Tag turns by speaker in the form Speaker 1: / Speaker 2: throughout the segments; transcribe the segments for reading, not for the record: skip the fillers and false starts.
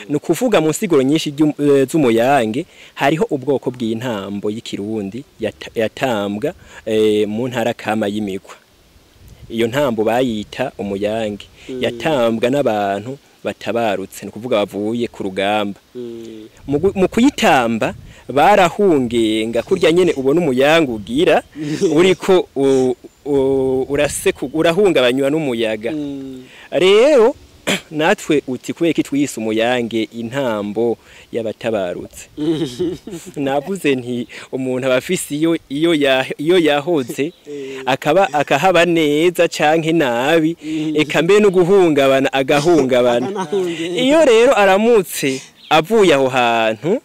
Speaker 1: nukuvuga mu nsiguro nyinshi z'umuyange hariho ubwoko bw'intambo y'ikirundi yatambwa mu ntara kama y'imigwa. Iyo ntambo bayita umuyange yatambwa n'abantu batabarutse, nukuvuga bavuye ku rugamba. Mu kuyitamba barahungenga kurya nyene ubona umuyange ugira uriko urahungabanywa n'umuyaga. Rero natwe uti kubera twise umuyange intambo y'abatabarutse. Navuze nti umuntu abafise iyo yahoze akahaba neza canke nabi eka mbe no guhungabana agahungabana. Iyo rero aramutse avuye aho hantu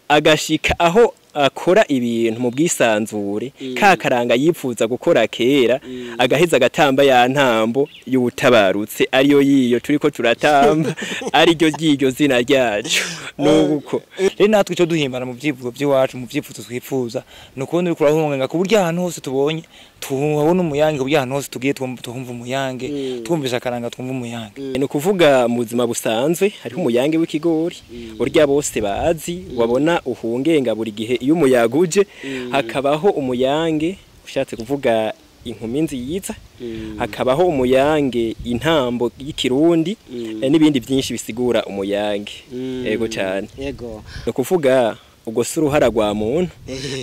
Speaker 1: agashika aho akora ibintu mu bwisanzure Karanga yipfuza gukora kera agaheza agatamba ya ntambo y'ubutabarutse ariyo yiyo turiko turatamba ariryo ryiryo zina ryacu. Nuko
Speaker 2: rero natwe cyo duhimbana mu byivugo by'iwacu mu byifuzo twifuza nukundi uri kurahunga ku buryo ahantu hose tubonye tubona umuyange, buryo ahantu hose tugiye twumva umuyange, twumvisha Karanga twumva umuyange.
Speaker 1: Ni ukuvuga mu buzima busanzwe hariho umuyange w'ikigori burya bose bazi wabona uhungenga buri gihe iyo umuyaga uje. Hakabaho umuyange ushatse kuvuga inkumi nziza, hakabaho umuyange intambo y'ikirundi n'ibindi byinshi bisigura umuyange. Yego cyane.
Speaker 3: Yego.
Speaker 1: No kuvuga ubwo si uruhara rwa muntu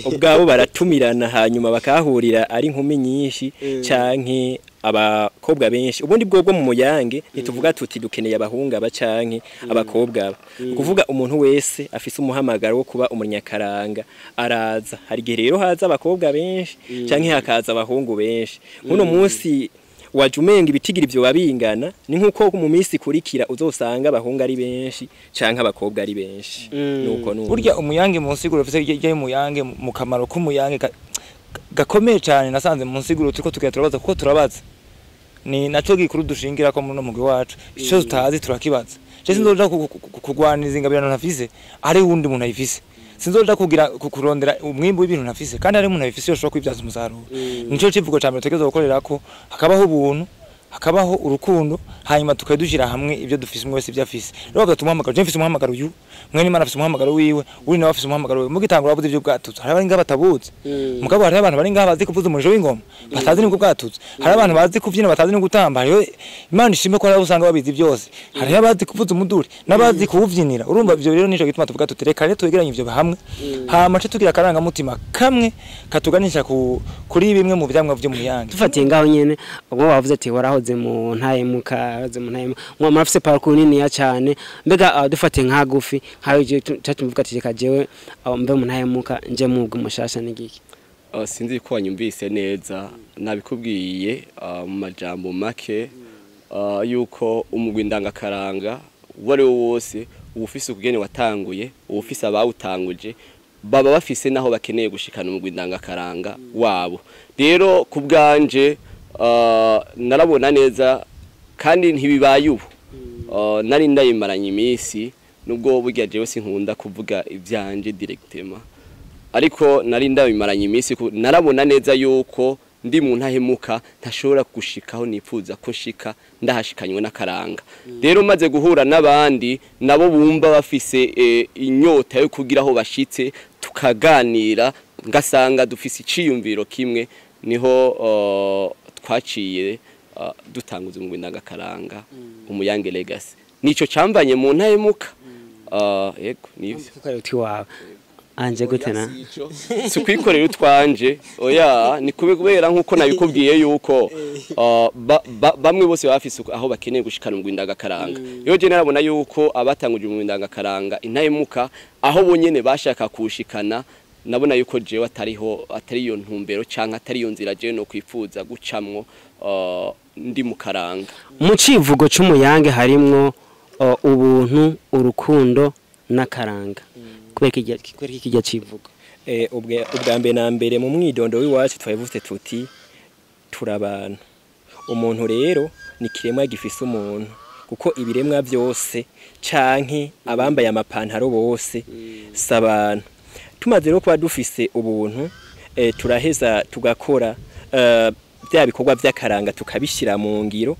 Speaker 1: ubwabo baratumirana hanyuma bakahurira ari inkumi nyinshi canke abakobwa benshi. Ubundi bwo mu muyange nituvuga tuti dukeneye abahunga bacanke abakobwa. Kuvuga umuntu wese afise umuhamagaro wo kuba umunyakaranga araza. Hari gihe rero haza abakobwa benshi canke hakaza abahungu benshi. Muno munsi wajumenga ibitigira ivyo babingana ni nkuko mu minsi kurikira uzosanga abahunga ari benshi canke abakobwa ari benshi. Nuko
Speaker 2: burya umuyange mu nsiguro ufise y'umuyange mu kamaro k'umuyange gakomeye cyane nasanze mu nsiguro turiko turabaza kuko turabaza ni naco gikuru dushingira ko muno mugwi wacu ico tutazi turakibaza. Je sinzoja kugwaniriza ingabirano ntafise ari wundi muntu ayifise, sinzoja kugira kurondera umwimbo w'ibintu ntafise kandi ari umuntu ayifise yoshobora kwibyaza umusaruro. Nico civugo cyambere tugezo gukorera ko hakabaho ubuntu, hakabaho urukundo, hanyuma tukadushira hamwe ibyo dufise mwese byafise. Rero bagatumuhamagara, je mfise umuhamagaro uyu, mwene Imana afise umuhamagaro wiwe, uri nawe afise umuhamagaro wiwe. Mugitangura bavuze ibyo bwatutse, hari abari ngabatabuze. Mugabo hari abantu bari ngabazi kuvuza umuriro w'ingoma, batazi n'ubwo bwatutse. Hari abantu bazi kuvyina batazi no gutamba. Rero Imana ishime ko ari usanga babizi byose. Hari abazi kuvuza umuduri, nabazi kuwuvyinira. Urumva ivyo rero nico gituma tuvuga tutereka rero twegeranye ivyo hamwe. Hama cyo tugira Karanga mutima kamwe katuganisha kuri bimwe mu byamwa byo muyange.
Speaker 3: Dufatiye ngaho nyene ubwo bavuze ati warahoze mu Ntahemuka, mwa marafise parcours nini ya cyane. Mbega dufatiye nkagufi nkayo cyatumvuga ati reka jewe mbe mu Ntahemuka nje mugwi mushasha n'igiki.
Speaker 4: Sinzi ko wanyumvise neza nabikubwiye mu majambo make yuko umugwi ndangakaranga wari wose ubufise ukugene watanguye, ubufise abawutanguje baba bafise naho bakeneye gushikana umugwi ndangakaranga wabo. Rero kubganje narabona neza kandi ntibibaye ubu. Nari ndayimaranye iminsi nubwo burya jewe sinkunda kuvuga ivyanje directement, ariko nari ndabimaranye iminsi narabona neza yuko ndi mu Ntahemuka ntashobora gushikaho nipfuza ko shika ndahashikanywe na Karanga. Rero maze guhura n'abandi nabo bumva bafise inyota yo kugira aho bashitse tukaganira ngasanga dufise iciyumviro kimwe, niho twaciye dutanguza umugwi ndangakaranga UMUYANGE LEGACY. Nico cambanye mu Ntahemuka. Yego nivyo.
Speaker 3: Uti wawe anje gutena
Speaker 4: sikwikorera utwanje oya ni kubera nkuko nabikubwiye yuko bamwe bose bafise aho bakeneye gushikana umugwi ndangakaranga. Yo je narabona yuko abatanguje umugwi ndangakaranga Intahemuka aho bonyene bashaka kushikana, nabona yuko jewe atari iyo ntumbero canka atari iyo nzira jewe no kwifuza gucamwo ndi mu Karanga.
Speaker 3: Mu civugo c'umuyange harimwo ubuntu, urukundo na Karanga. Kubera kijya civugo
Speaker 1: ubwa mbere na mbere mu mwidondo w'iwacu twavuze tuti turabana. Umuntu rero ni kiremwa gifise umuntu, kuko ibiremwa byose canke abambaye amapantaro bose sabana. Tumaze rero kuba dufise ubuntu turaheza tugakora bya bikorwa by'akaranga tukabishira mu ngiro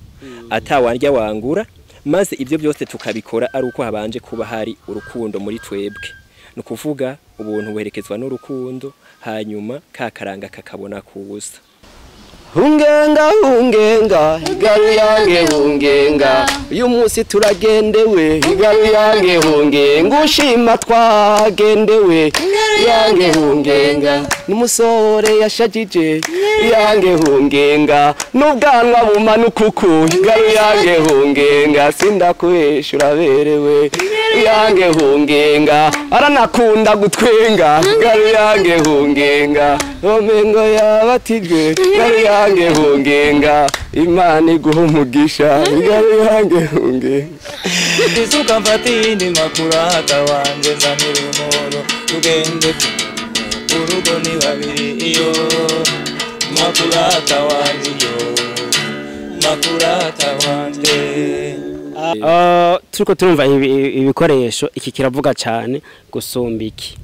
Speaker 1: atawandya wangura maze ibyo byose tukabikora ari uko habanje kuba hari urukundo muri twebwe no kuvuga ubuntu buherekezwa n'urukundo hanyuma ka karanga kakabona kuza
Speaker 4: hungenga hungenga higaru yange hungenga uyu munsi turagendewe higaru yange hungenga ushima twagendewe yange hungenga n'umusore yashajije yange hungenga n'ubwanwa bumanukuku higaru yange hungenga sindakweshura berewe yange hungenga aranakunda gutwenga higaru yange hungenga omengo yabatijwe higaru yange hungenga imana iguha umugisha higaru yange hungenga
Speaker 2: isuka mfatini makurata wanje nzanira umuro tugende urugo ni babiri iyo makurata wanje iyo makurata wanje
Speaker 3: turiko turumva ibikoresho iki kiravuga cyane gusumba iki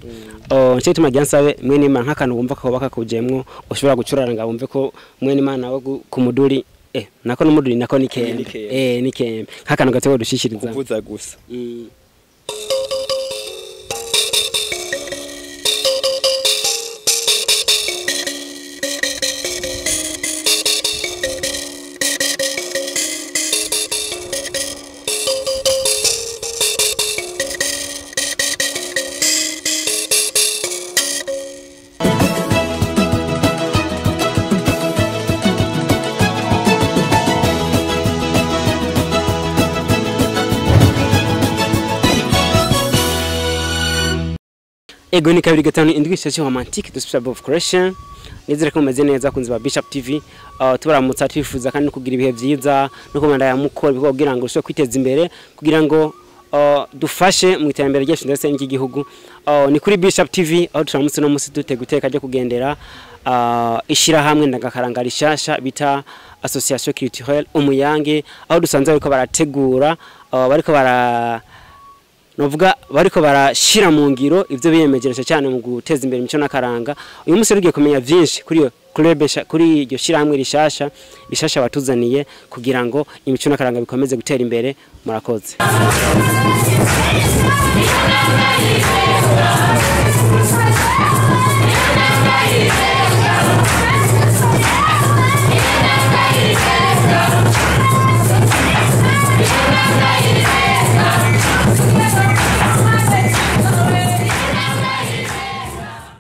Speaker 3: nicyo gituma ngira nsabe mwene Imana nk'akantu wumva ko bakakujemwo ushobora gucuraranga wumve ko mwene Imana nawe ku muduri nako n'umuduri nako ni kembe ni kembe nk'akantu gatewe dushishiriza
Speaker 1: kuvuza gusa
Speaker 3: Ego ni kabiri gatanu indwi station romantique de special of creation nizere ko meze neza kunzi ba Bishop TV tubaramutsa twifuza kandi kugira ibihe byiza no komanda ya mukora biko kugira ngo ushobore kwiteza imbere kugira ngo dufashe mu iterambere ryacu ndetse n'igihugu ni kuri Bishop TV aho turamutse no musi guteka je kugendera ishira hamwe ndagakaranga bishasha bita association culturelle umuyange aho dusanze ariko barategura bariko novuga bariko barashira mu ngiro ivyo biyemejeje cyane mu guteza imbere imico nakaranga uyu munsi rugiye kumenya byinshi kuri yo kurebesha kuri iryo shira hamwe bishasha batuzaniye kugira ngo imico nakaranga bikomeze gutera imbere murakoze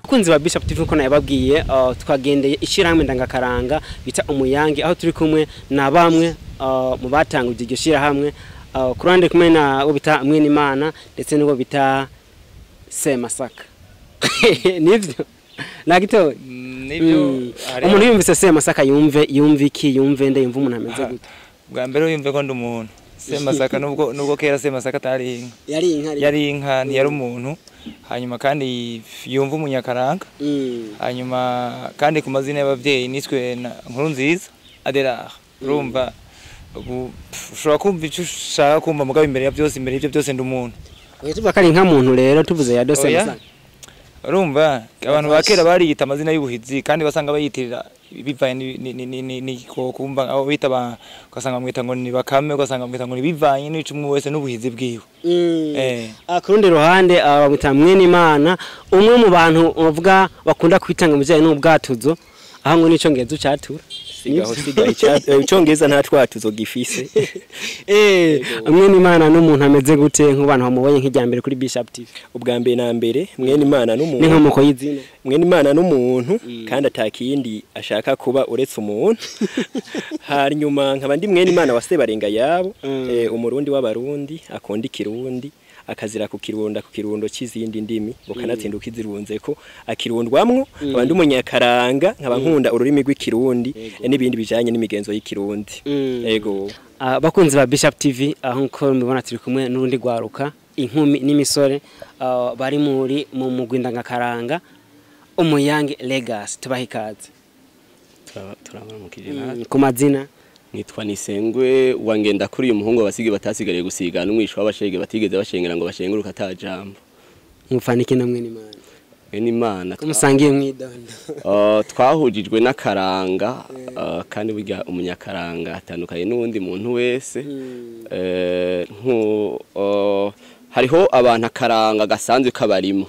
Speaker 3: kunzi ba Bishop TV ko nayababwiye twagendeye ishiramwe ndangakaranga bita umuyange aho turi kumwe na bamwe mu batanguje iryo shirahamwe kurande kumwe na wo bita mwene Imana ndetse n'uwo bita Semasaka nivyo nagito
Speaker 2: nibyo
Speaker 3: umuntu yumvise Semasaka yumve iki yumve nde yumva umuntu ameze gute
Speaker 2: bwa mbere yumve ko ndi umuntu Semasaka nubwo kera Semasaka atari yari inka ntiyari umuntu hanyuma kandi yumva umunyakaranga hanyuma kandi ku mazina y'abavyeyi nitwe nkuru nziza adera urumva ushobora kumva icyo ushaka kumva mugabo imbere ya byose imbere y'ibyo byose ndi umuntu
Speaker 3: tuvuga kari nka muntu rero tuvuze ya dose Semasaka
Speaker 2: urumva abantu bakera bariyita amazina y'ubuhizi kandi basanga bayitirira bivanye ni kumva abo bita ugasanga mwita ngo ni bakame ugasanga mwita ngo ni bivanye n'icumwe wese n'ubuhizi bwiwe
Speaker 3: kurundi ruhande bamwita mwene Imana umwe mu bantu bavuga bakunda kwitanga mu bijyanye n'ubwatuzo aho ngo nico ngezo cyatura
Speaker 1: icyongereza nta twatuzo gifise
Speaker 3: mwene Imana n'umuntu ameze gute nk'abantu bamubonye nk'ijyambere kuri Bishop TV
Speaker 1: ubwa mbere na mbere mwene Imana n'umuntu
Speaker 3: ni nk'umuko y'izina
Speaker 1: mwene Imana n'umuntu kandi atakindi ashaka kuba uretse umuntu hanyuma nkaba ndi mwene Imana wasebarenga yabo umurundi w'abarundi akunda ikirundi akazira ku kirundo cy'izindi ndimi bukanatsinduka izirunze ko akirundwamwo abandi umunyakaranga nkaba nkunda ururimi rw'ikirundi n'ibindi bijanye n'imigenzo y'ikirundi yego
Speaker 3: bakunzi ba Bishop TV aho nko mubona turi kumwe n'urundi gwaruka inkumi n'imisore bari mu mugwi ndangakaranga umuyange legacy tubahikaze
Speaker 4: turabamukirina
Speaker 3: ku mazina
Speaker 4: nitwa Nisengwe wangenda kuri uyu muhungu basigye batasigariye gusigana umwisho w'abashege batigeze bashengera ngo bashenguruka atajambo
Speaker 3: mufaniki na mwene Imana
Speaker 4: mwene Imana
Speaker 3: umusangiye mwidondo
Speaker 4: twahujijwe n'akaranga kandi burya umunyakaranga atandukanye n'uwundi muntu wese hariho abantu akaranga gasanzwe kabarimo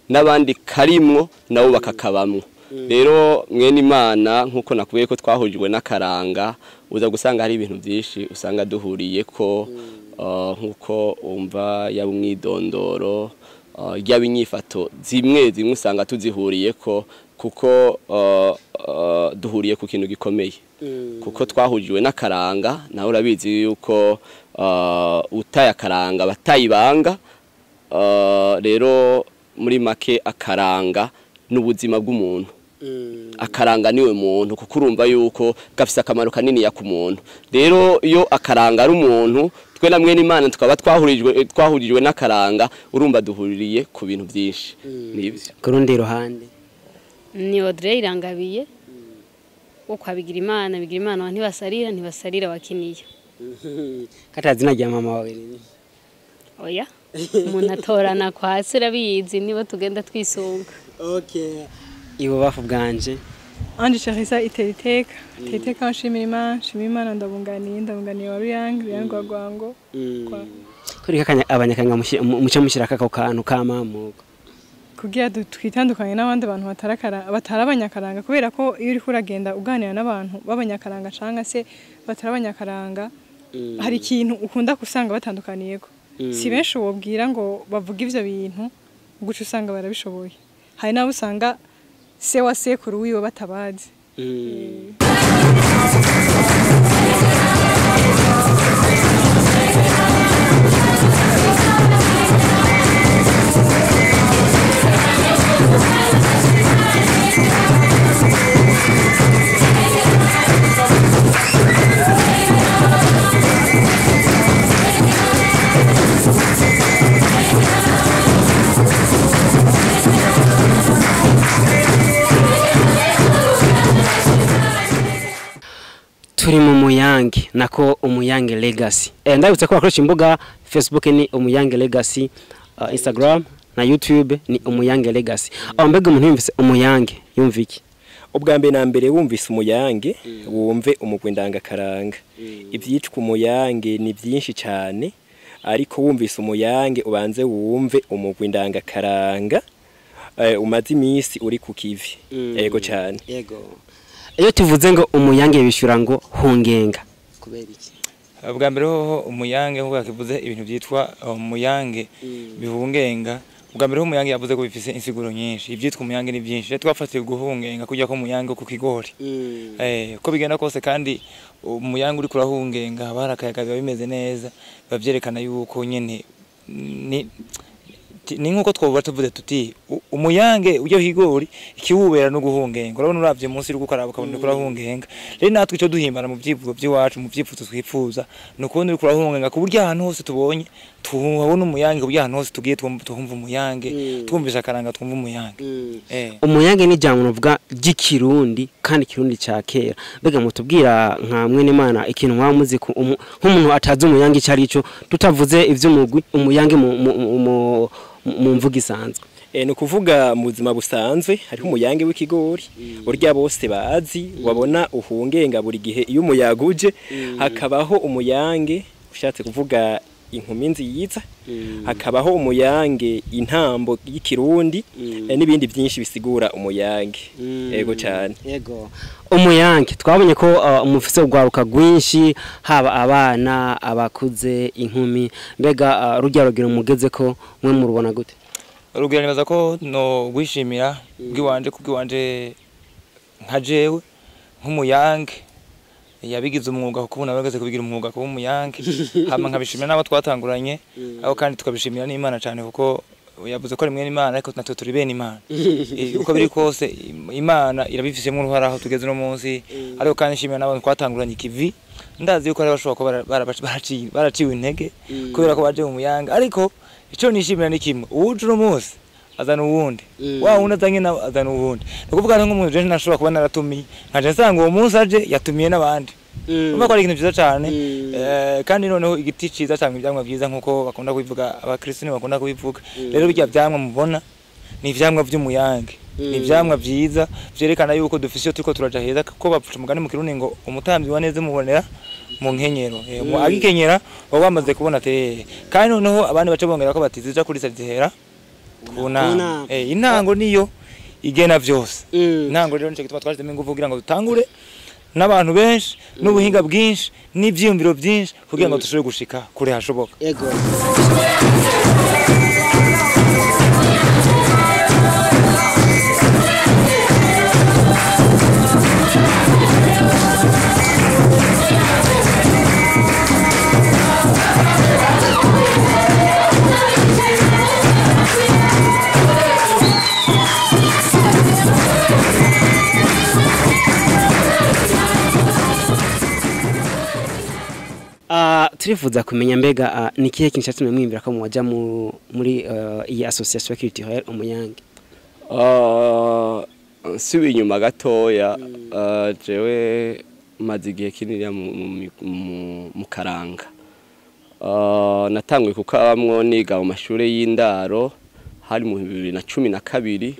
Speaker 4: n'abandi karimwo nabo bakakabamwo rero mwene Imana nkuko nakubiye ko twahujijwe n'akaranga uza gusanga hari ibintu byinshi usanga duhuriye ko nkuko umva yaba umwidondoro yaba inyifato zimwe usanga tuzihuriye ko kuko duhuriye ku kintu gikomeye kuko twahujijwe n'akaranga nawe urabizi yuko utaye akaranga batayibanga rero muri make akaranga n'ubuzima bw'umuntu akaranga niwe muntu kuko urumva yuko gafise akamaro kanini ya ku muntu rero iyo akaranga ari umuntu twe na mwene Imana tukaba twahurijwe n'akaranga urumva duhuriye ku bintu byinshi nibyo
Speaker 3: ku rundi ruhande
Speaker 5: ni Audrey Irangabiye uko abigira Imana ntibasarira wakiniye
Speaker 3: katazina rya mama wawe ni
Speaker 5: oya umuntu atorana kwa se urabizi nibo tugenda twisunga
Speaker 3: okay ibo bafu bwanje
Speaker 6: anje Charissa iteka nshimira Imana ndabunganiye wa Ruyangwa
Speaker 3: kuri kakanya abanyakanga muce mushiraka ko kantu kamamuko
Speaker 6: kugira twitandukanye n'abandi bantu batarabanyakaranga kubera ko iyo uri kuragenda uganira n'abantu babanyakaranga canga se batarabanyakaranga hari ikintu ukunda kusanga batandukaniyeko si benshi wobwira ngo bavuga ivyo bintu guca usanga barabishoboye hari nabo usanga se wa sekuru wiwe batabazi
Speaker 3: turi mu Muyange nako UMUYANGE Legacy ndabutse ko akoresha imbuga Facebook ni UMUYANGE Legacy Instagram na YouTube ni UMUYANGE Legacy mbega umuntu yumvise UMUYANGE yumviki
Speaker 1: ubwa mbere na mbere wumvise UMUYANGE wumve umugwi ndangakaranga ivyitwa UMUYANGE ni byinshi cyane ariko wumvise UMUYANGE ubanze wumve umugwi ndangakaranga umaze iminsi uri ku kivi yego cyane
Speaker 3: yego iyo tuvuze ngo UMUYANGE bishura ngo hungenga kubera iki
Speaker 2: bwa mbere ho UMUYANGE nkuko yakivuze ibintu byitwa UMUYANGE bihungenga bwa mbere ho UMUYANGE yavuze ko bifise insiguro nyinshi ibyitwa UMUYANGE ni byinshi twafatiye guhungenga kujya ko UMUYANGE ku kigori ko bigenda kose kandi UMUYANGE uri kurahungenga barakayaga bimeze neza bavyerekana yuko nyene ni nkuko twoba tuvuze tuti UMUYANGE ujyo higori ikiwubera no guhungenga urabona uravye munsi uri gukaraba ukabona kurahungenga rero natwe cyo duhimbara mu byivugo by'iwacu mu byifuzo twifuza no kubona uri kurahungenga ku buryo ahantu hose tubonye tubona UMUYANGE buryo ahantu hose tugiye twumva UMUYANGE twumvisha akaranga twumva UMUYANGE
Speaker 3: UMUYANGE ni jambo uvuga gikirundi kandi kirundi ca kera bega mutubwira nka mwene Imana ikintu mwa muzi nk'umuntu atazi UMUYANGE cyari cyo tutavuze ivy'umugwi UMUYANGE mu mvuga isanzwe
Speaker 1: no kuvuga mu buzima busanzwe hariho UMUYANGE w'ikigori burya bose bazi wabona uhungenga buri gihe iyo umuyaga uje hakabaho UMUYANGE ushatse kuvuga inkumi nziza hakabaho UMUYANGE intambo y'ikirundi n'ibindi byinshi bisigura UMUYANGE yego cyane
Speaker 3: yego UMUYANGE twabonye ko umufise ugwaruka gwinshi haba abana abakuze inkumi mbega rujya rugira umugeze ko mwe mu rubona gute
Speaker 2: rugira nibaza ko no gwishimira bwiwanje nka jewe nk'UMUYANGE yabigize umwuga kuko nabagaze kubigira umwuga kuba UMUYANGE hama nkabishimira nabo twatanguranye aho kandi tukabishimira n'Imana cyane kuko yavuze ko rimwe n'Imana ariko natwe turi bene Imana uko biri kose Imana irabifisemo uruhara aho tugeze no munsi ariko kandi nshimira nabo twatanguranye ikivi ndazi yuko ari bashobora kuba baraciwe intege kubera ko baje UMUYANGE ariko ico nishimira ni kimwe uje no munsi azana uwundi wa wundi azanye na azana uwundi nukuvuga nk'umuntu je nashobora kuba naratumiye nkaje nsanga uwo munsi aje yatumiye n'abandi umva ko ari ikintu cyiza cyane kandi noneho igiti cyiza cyane ibyamwa byiza nkuko bakunda kubivuga abakristo bakunda kubivuga rero bijya byamwa mubona ni ivyamwa vy'umuyange ni ivyamwa vyiza vyerekana yuko dufise iyo turiko turaja heza kuko bapfuca umugani mu kirundi ngo umutamvyi wa neza mubonera mu nkenyero agikenyera baba bamaze kubona te kandi noneho abandi bace bongera ko batizija kuri zihera kuna intango niyo igena vyose intango rero nico gituma twashizemo ingufu kugira ngo dutangure n'abantu benshi n'ubuhinga bwinshi n'ivyiyumviro byinshi kugira ngo dushobore gushika kure hashoboka
Speaker 3: yego turifuza kumenya mbega ni kihe kintu cyatumye mwimbira ko muwaja muri iyi association culturelle umuyange
Speaker 4: nsubiye inyuma gatoya jewe maze igihe kinini mu Karanga natanguye kukabamwo niga mu mashuri y'indaro hari mu 2012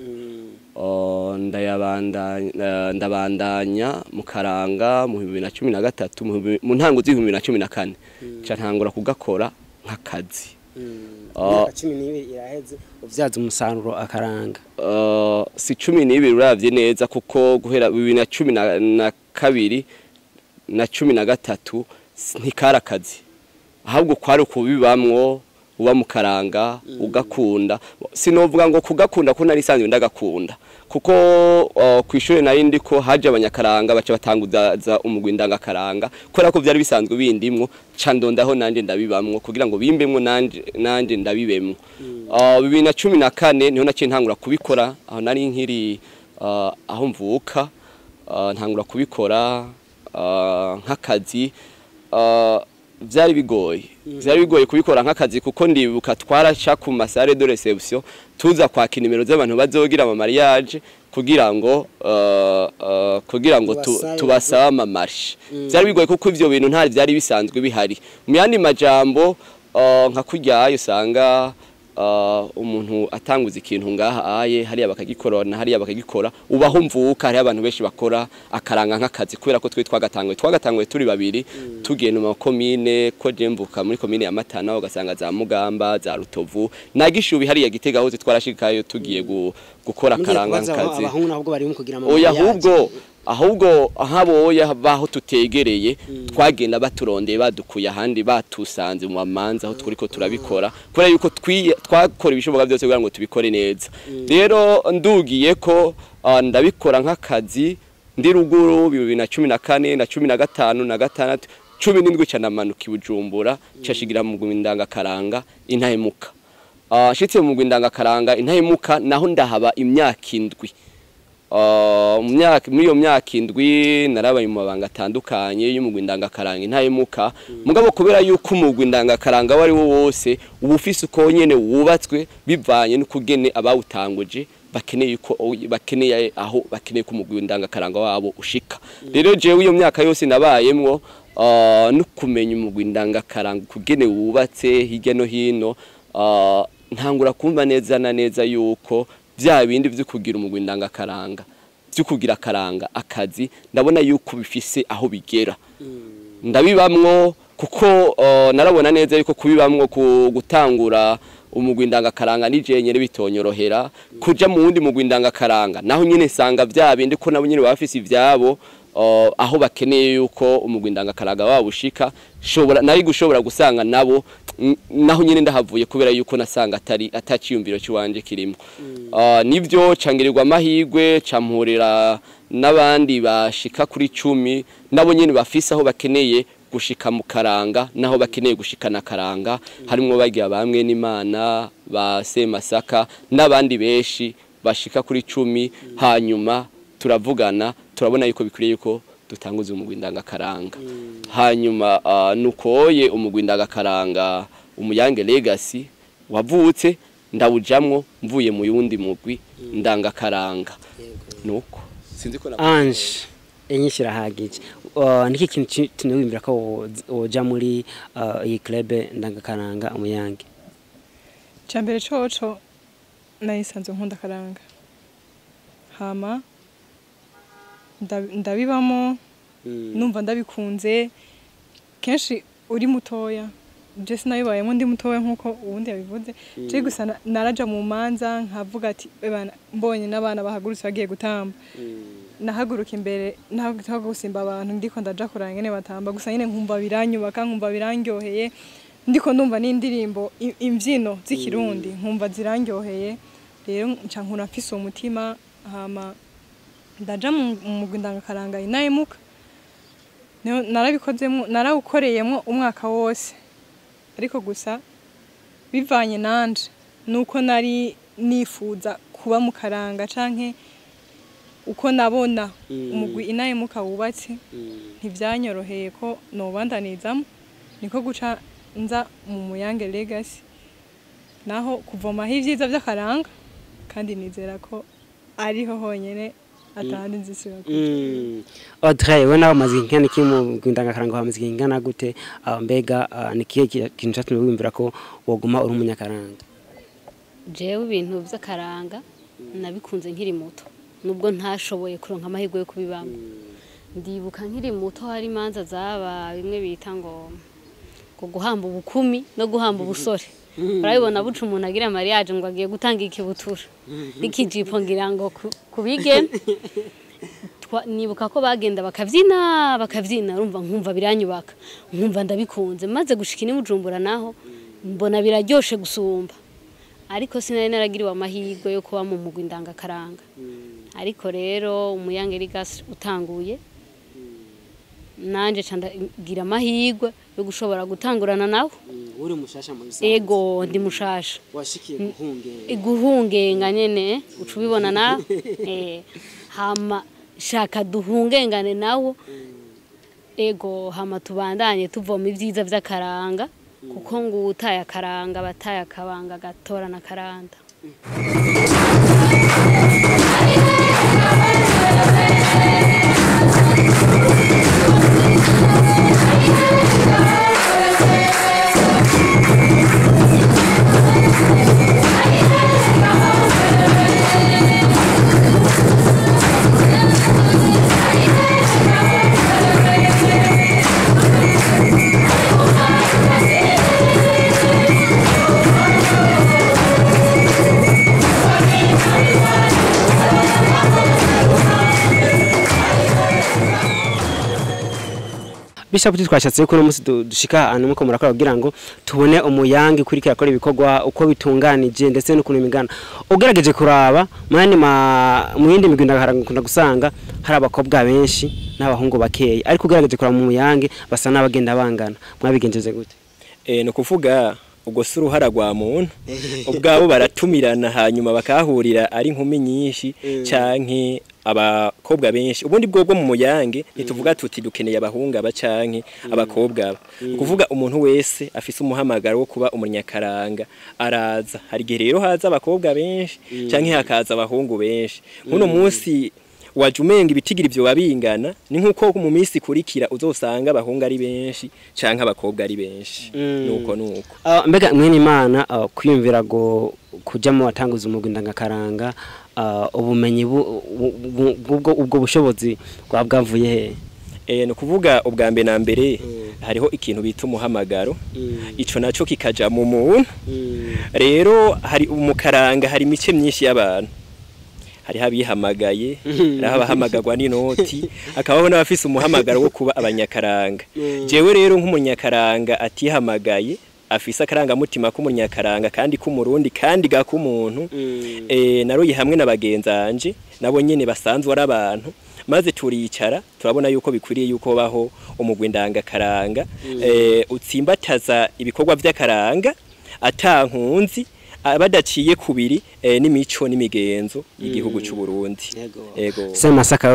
Speaker 4: ndabandanya mu Karanga mu 2013 mu ntango z'2014 cyantangura kugakora nk'akazi
Speaker 3: 12 iraheze uvyaza umusaruro Akaranga
Speaker 4: si 12 uravye neza kuko guhera 2012 na 13 ntikara akazi ahubwo kwari kubibamwo uba mu Karanga ugakunda sinovuga ngo kugakunda ko nari sanzwe ndagakunda kuko kw'ishure nari ndiko haje abanyakaranga bace batanguza umugwi ndangakaranga kora ko byari bisanzwe bindimwo candondaho nanje ndabibamwo kugira ngo bimbemwo nanje ndabibemwo 2014 niho naciye ntangura kubikora aho nari nkiri aho mvuka ntangura kubikora nk'akazi byari bigoye kubikora nk'akazi kuko ndibuka twaraca ku masare de reception tuza kwaka inimero z'abantu bazogira ama mariage kugira ngo tubasaba ama marche byari bigoye kuko ivyo bintu ntari byari bisanzwe bihari mu yandi majambo nka kuryayo usanga umuntu atanguza ikintu ngaha aye hariya bakagikorana hariya bakagikora ubaho mvuka hari abantu benshi bakora akaranga nk'akazi kubera ko twagatanguye turi babiri tugiye mu komine ko jembuka muri komine ya Matana ugasanga za Mugamba za Rutovu nagishubi hariya Gitega aho twarashikayo tugiye gukora akaranga nk'akazi ahubwo ahaboya baho tutegereye twagenda baturondeye badukuye ahandi batusanze mu mamanza aho turiko turabikora kubera yuko twakora ibishoboka byose kugira ngo tubikore neza rero ndugiye ko ndabikora nk'akazi ndi ruguru 2014 na 15 na 6 17 cyanamanuka ibujumbura cyashigira mu Ndangakaranga Intahemuka shitse mu Ndangakaranga Intahemuka naho ndahaba imyaka indwi muri iyo myaka indwi narabaye mu mabanga atandukanye y'umugwi Ndangakaranga Intahemuka mugabo kubera yuko umugwi Ndangakaranga wari wo wose ubufise uko nyene wubatswe bivanye n'ukugene abawutanguje bakeneye aho bakeneye ko umugwi Ndangakaranga wabo ushika rero jewe iyo myaka yose nabayemwo no kumenya umugwi Ndangakaranga kugene wubatse hirya no hino ntangura kumva neza na neza yuko bya bindi byo kugira umugwi Ndangakaranga byo kugira akaranga akazi ndabona yuko bifise aho bigera ndabibamwo kuko narabona neza yuko kubibamwo gutangura umugwi Ndangakaranga nije nyene bitonyorohera kuja mu wundi mugwi Ndangakaranga naho nyene sanga bya bindi ko nabo nyene bafise ivyabo aho bakeneye yuko umugwi Ndangakaranga wabo ushika nari gushobora gusanga nabo naho nyene ndahavuye kubera yuko nasanga ataciyumviro cy'wanje kirimo nivyo cangirirwa amahigwe campurira n'abandi bashika kuri 10 nabo nyene bafise aho bakeneye gushika mu Karanga naho bakeneye gushikana Karanga harimo bagiye bamwe n'Imana ba Semasaka n'abandi beshi bashika kuri 10 hanyuma turavugana turabona yuko bikuriye yuko dutanguza umugwi Ndangakaranga hanyuma nukoye umugwi Ndangakaranga UMUYANGE LEGACY wavutse ndawujamwo mvuye mu yundi mugwi Ndangakaranga nuko sinzi ko
Speaker 3: Ange enyishira hagije niki kintu tunewimbira ko woja muri iyi club Ndangakaranga UMUYANGE
Speaker 6: cyambere coco nayisanze nkunda karanga hama ndabibamo numva ndabikunze kenshi uri mutoya je sinabibayemo ndi mutoya nkuko ubundi yabivuze je gusa naraja mu manza nkavuga ati bana mbonye n'abana bahagurutse bagiye gutamba nahaguruka imbere ntaho gusimba abantu ndiko ndaja kuranga nyene batamba gusa nyene nkumva biranyubaka nkumva birangyoheye ndiko ndumva n'indirimbo imvyino z'ikirundi nkumva zirangyoheye rero nca nkura mfise umutima hama ndaja mu mugwi ndangakaranga Intahemuka narabikozemo narawukoreyemo umwaka wose ariko gusa bivanye nanje nuko nari nifuza kuba mu karanga canke uko nabona umugwi Intahemuka wubatse ntivyanyoroheye ko nobandanizamo niko guca nza mu Muyange Legacy naho kuvoma ivyiza vy'akaranga kandi nizera ko ariho honyene atandi nzisira
Speaker 3: Audrey we nawe maze nkene kimu ndangakaranga wa muziki ngana gute mbega nikiye kintu cyatumye wimvira ko woguma uri umunyakaranga
Speaker 5: jewe ibintu vy'akaranga nabikunze nkiri muto nubwo ntashoboye kuronka amahirwe yo kubibamo ndibuka nkiri muto hari imanza zaba bimwe bita ngo guhamba ubukumi no guhamba ubusore urabibona buca umuntu agira mariage ngo agiye gutanga ikibutura n'ikijipo ngira ngo kubige nibuka ko bagenda bakavyina urumva nkumva biranyubaka nkumva ndabikunze maze gushika ni Bujumbura naho mbona biraryoshe gusumba ariko sinari naragiriwe amahirwe yo kuba mu mugwi ndangakaranga ariko rero Umuyange Legacy utanguye nanje candagira amahirwe yo gushobora gutangurana nawe
Speaker 3: uri mushasha mu bisanzwe
Speaker 5: ego ndi mushasha
Speaker 3: washikiye
Speaker 5: guhungenga nyene ucubibona na hama shaka duhungengane nawo ego hama tubandanye tuvoma ivyiza vy'akaranga kuko ngo utaye akaranga bataye akabanga gatora na karanda
Speaker 3: Bishaputi twashatse ko no musi dushika ahantu muko murakora kugira ngo tubone umuyange kuri kirakora ibikorwa uko bitunganije ndetse no kunimigana ugerageje kuraba mu yindi migwi ndagaranga gusanga hari abakobwa benshi n'abahungu bakeyi ariko ugerageje kuraba mu muyange basa n'abagenda bangana mwabigenjeje gute
Speaker 1: no kuvuga ubwo si uruhara rwa muntu ubwabo baratumirana hanyuma bakahurira ari inkumi nyinshi canke abakobwa benshi ubundi bwo mu Muyange nituvuga tuti dukeneye abahunga bacanke abakobwa kuvuga umuntu wese afise umuhamagaro wo kuba umunyakaranga araza hari gihe rero haza abakobwa benshi canke hakaza abahungu benshi nkuno munsi wajumenga ibitigira ivyo babingana ni nkuko mu minsi kurikira uzosanga abahunga ari benshi canke abakobwa ari benshi nuko
Speaker 3: mbega mwene Imana kwiyumvira go kujamo watanguza umugwi ndangakaranga ubumenyi ubwo bushobozi bwavuye
Speaker 1: no kuvuga ubwambe na mbere hariho ikintu bita umuhamagaro ico naco kikaja mu muntu rero hari umukaranga hari imice myinshi y'abantu hari habihamagaye rabahamagagwa n'inoti akabaho n'abafise umuhamagaro wo kuba abanyakaranga jewe rero nk'umunyakaranga atihamagaye afisa karanga mutima k'umunyakaranga kandi k'umurundi kandi gakumuntu naroye hamwe n'abagenzanje nabo nyene basanzwe ari abantu maze turicara turabona yuko bikwiriye yuko baho umugwi ndangakaranga utsimbataza ibikorwa vy'akaranga atankunzi badaciye kubiri n'imico n'imigenzo y'igihugu cy'u Burundi
Speaker 3: yego Semasaka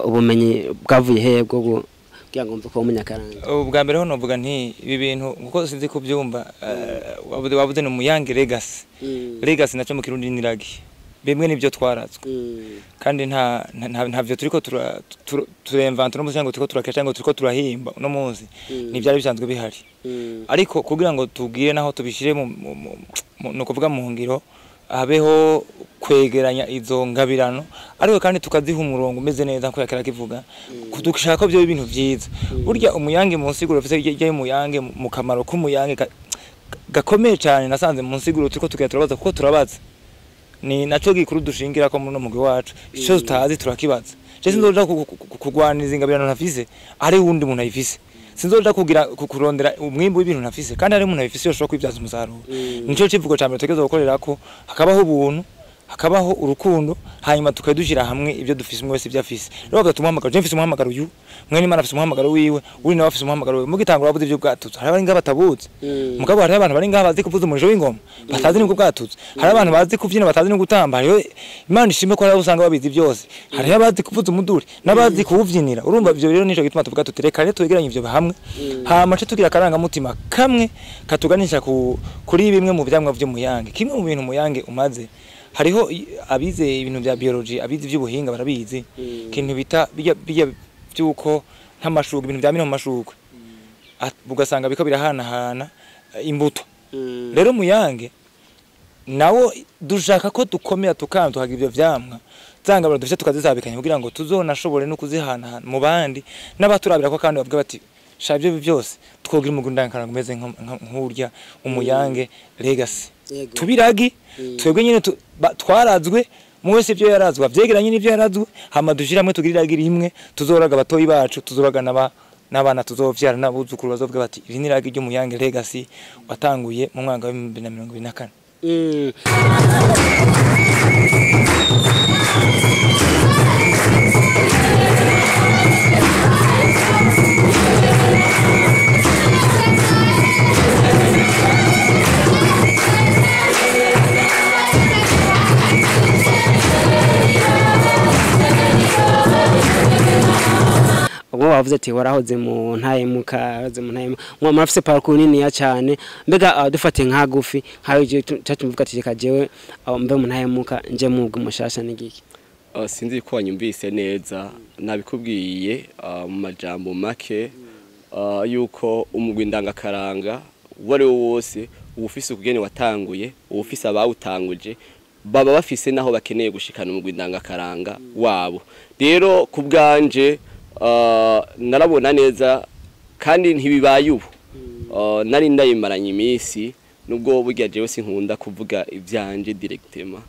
Speaker 3: ubumenyi bwavuye hebwo kugira ngo mvuke umunyakaranga
Speaker 2: ubwa mbere ho novuga nti ibi bintu kuko sinzi kubyumva wabuze no Muyange Legacy Legacy naco mu Kirundi niragi bimwe nivyo twaratswe kandi ntavyo turiko turemvanta no musango turiko turakesha ngo turiko turahimba no munsi nivyari bisanzwe bihari ariko kugira ngo tugire naho tubishire no kuvuga mu ngiro habeho kwegeranya izo ngabirano ariko kandi tukaziha umurongo umeze neza ko yakara kivuga kudushaka ko byo ibintu byiza burya umuyange mu nsiguro ufise y'umuyange mu kamaro k'umuyange gakomeye cyane nasanze mu nsiguro turiko turabaza kuko turabaza ni naco gikuru dushingira ko muno mugwi wacu ico tutazi turakibaza je sinzoja kugwaniriza ingabirano ntafise ari wundi muntu ayifise sinzoja kugira kurondera umwimbo w'ibintu ntafise kandi ari umuntu ayifise yoshobora kwibyaza umusaruro nico civugo cyane tutegereza gukorera ko hakabaho ubuntu hakabaho urukundo hanyuma tukadushira hamwe ibyo dufise umwe wese byafise rero bagatumuhamagara je mfise umuhamagaro uyu mwene Imana afise umuhamagaro wiwe uri nawe afise umuhamagaro wiwe mugitangura bavuze ibyo bwatutse hari abari ngabatabuze mugabo hari abantu bari ngabazi kuvuza umuriro w'ingoma batazi n'ubwo bwatutse hari abantu bazi kuvyina batazi no gutamba rero Imana ishime ko ari usanga babizi byose hari abazi kuvuza umuduri nabazi kuwuvyinira urumva ibyo rero nico gituma tuvuga tutereka rero twegeranye ibyo hamwe hama cyo tugira karanga mutima kamwe katuganisha kuri bimwe mu byamwa by'umuyange kimwe mu bintu umuyange umaze hariho abize ibintu bya biology abize iby'ubuhinga barabizi kintu bita bijya byuko nk'amashugwe ibintu byamino mu mashugwe bugasanga biko birahanahana imbuto rero muyange nawo dushaka ko dukomera tukantuhaga ibyo vyamwa zanga bara dufite tukazizabikanya kugira ngo tuzonashobore no kuzihanahana mu bandi n'abaturabira ko kandi bavuga bati shabyo byose twogira umugundangana umeze nk'urya umuyange legacy tubiragi twebwe nyine twarazwe mu wese ibyo yarazwa vyegeranye n'ibyo yarazwe hama dushiramwe tugiriragira imwe tuzoraga batoyi bacu tuzoraga n'abana tuzovyara n'abuzukuru bazovuga bati iri ni ragi ry'umuyange legacy watanguye mu mwaka wa 2024
Speaker 3: ubwo bavuze ati warahoze mu Intahemuka mwa afise parcours nini ya cyane mbega dufate nkagufi nkaje cyatuvuga ati kajewe mbe mu Intahemuka nje mugwi mushasha nigiki
Speaker 4: sinzi ko wanyumvise neza nabikubwiye mu majambo make yuko umugwi ndangakaranga wari wose ubufise ukugene watanguye ubufise abawutanguje baba bafise naho bakeneye gushikana umugwi ndangakaranga wabo rero kubganje narabona neza kandi ntibibaye ubu nari ndayimaranye iminsi nubwo burya jewe sinkunda kuvuga ivyanje directement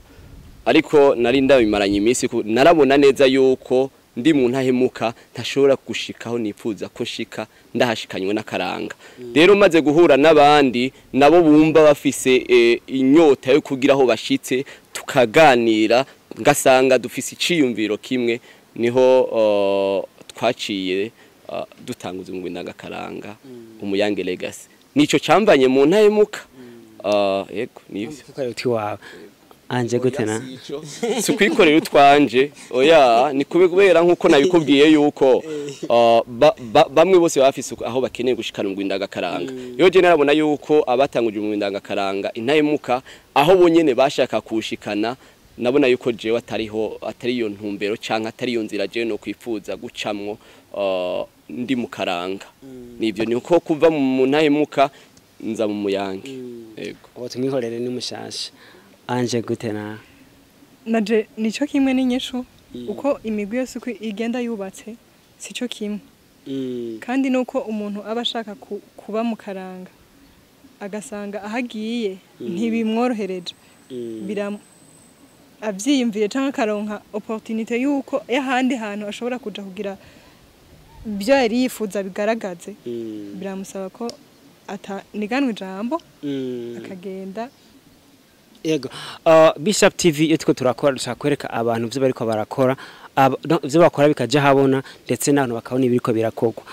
Speaker 4: ariko nari ndabimaranye iminsi narabona neza yuko ndi mu Intahemuka ntashobora gushikaho nipfuza ko shika ndahashikanywe n'akaranga rero maze guhura n'abandi nabo bumva bafise inyota yo kugira aho bashitse tukaganira ngasanga dufise iciyumviro kimwe niho twaciye dutanguza umugwi ndangakaranga umuyange legacy nico camvanye mu Intahemuka yego nivyo
Speaker 3: wawe anje gutena
Speaker 4: sukwikorera utwanje oya ni kubera nkuko nabikubwiye yuko bamwe bose bafise aho bakeneye gushikana umugwi ndangakaranga yo je narabona yuko abatanguje umugwi ndangakaranga Intahemuka aho bonyene bashaka kushikana nabona yuko jewe atari yo ntumbero canka atari yo nzira jewe no kwifuza gucamwo ndi mu Karanga nivyo ni uko kuva mu Intahemuka nza mu muyange yego
Speaker 3: uwo tumwihorere ni mushasha anje gutena
Speaker 6: naje nico kimwe n'inyesho uko imigwi yose uko igenda yubatse sico kimwe kandi nuko umuntu aba ashaka kuba mu Karanga agasanga ahagiye ntibimworohereje avyiyumviye canke karonka opportunité yuko yahandi hantu ashobora kuja kugira byo yari yifuza bigaragaze biramusaba ko ataniganwe ijambo akagenda
Speaker 3: yego Bishop TV yitko turakora cyakwereka abantu byo bariko barakora byo bakora bikaje habona ndetse n'abantu bakabona ibiriko birakogwa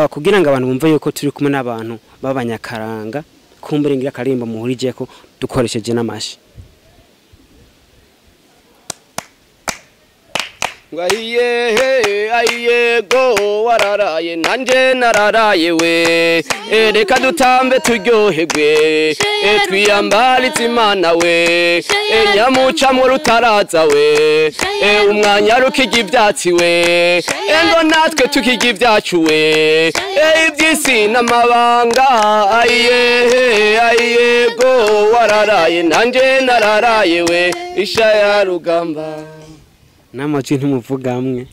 Speaker 3: kugira ngo abantu bumve yuko turi kumwe n'abantu babanyakaranga kumbere ngira karimba muhurije ko dukoresheje n'amashi
Speaker 4: Aiye go wararaye nanje nararaye we reka dutambe turyoherwe twiyambalitse Imana we nyamuca mu rutaraza we umwanya rukijya ibyatsi we ngo natwe tukijya ibyacu we iby'isi n'amabanga aiye go wararaye nanje nararaye we isha ya rugamba
Speaker 3: n'amajwi ntumuvuga amwe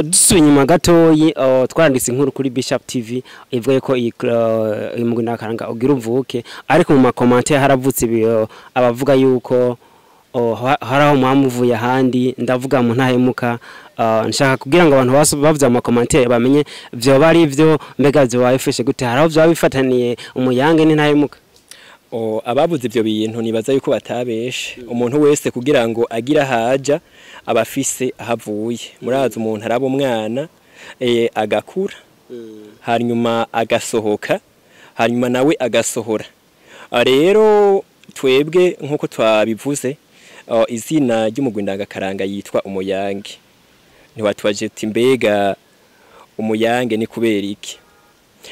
Speaker 3: dusubiye inyuma gatoyi twaranditse inkuru kuri Bishop TV ivuga ko iyi mugwi Karanga ugira uvuke ariko mu makomante haravutse abavuga yuko haraho mwamuvuye ahandi ndavuga mu Ntahemuka nshaka kugira ngo abantu bavuze amakomante bamenye byo bari byo mbega byo wayifeshe gute haraho byo bifataniye umuyange n'Intahemuka
Speaker 1: ababuze ibyo bintu nibaza yuko batabeshe umuntu wese kugira ngo agira haja abafise ahavuye muraza umuntu araba umwana agakura hanyuma agasohoka hanyuma nawe agasohora rero twebwe nkuko twabivuze izina ry'umugwi Karanga yitwa umuyange ntiwatubaje ati mbega umuyange ni kubera iki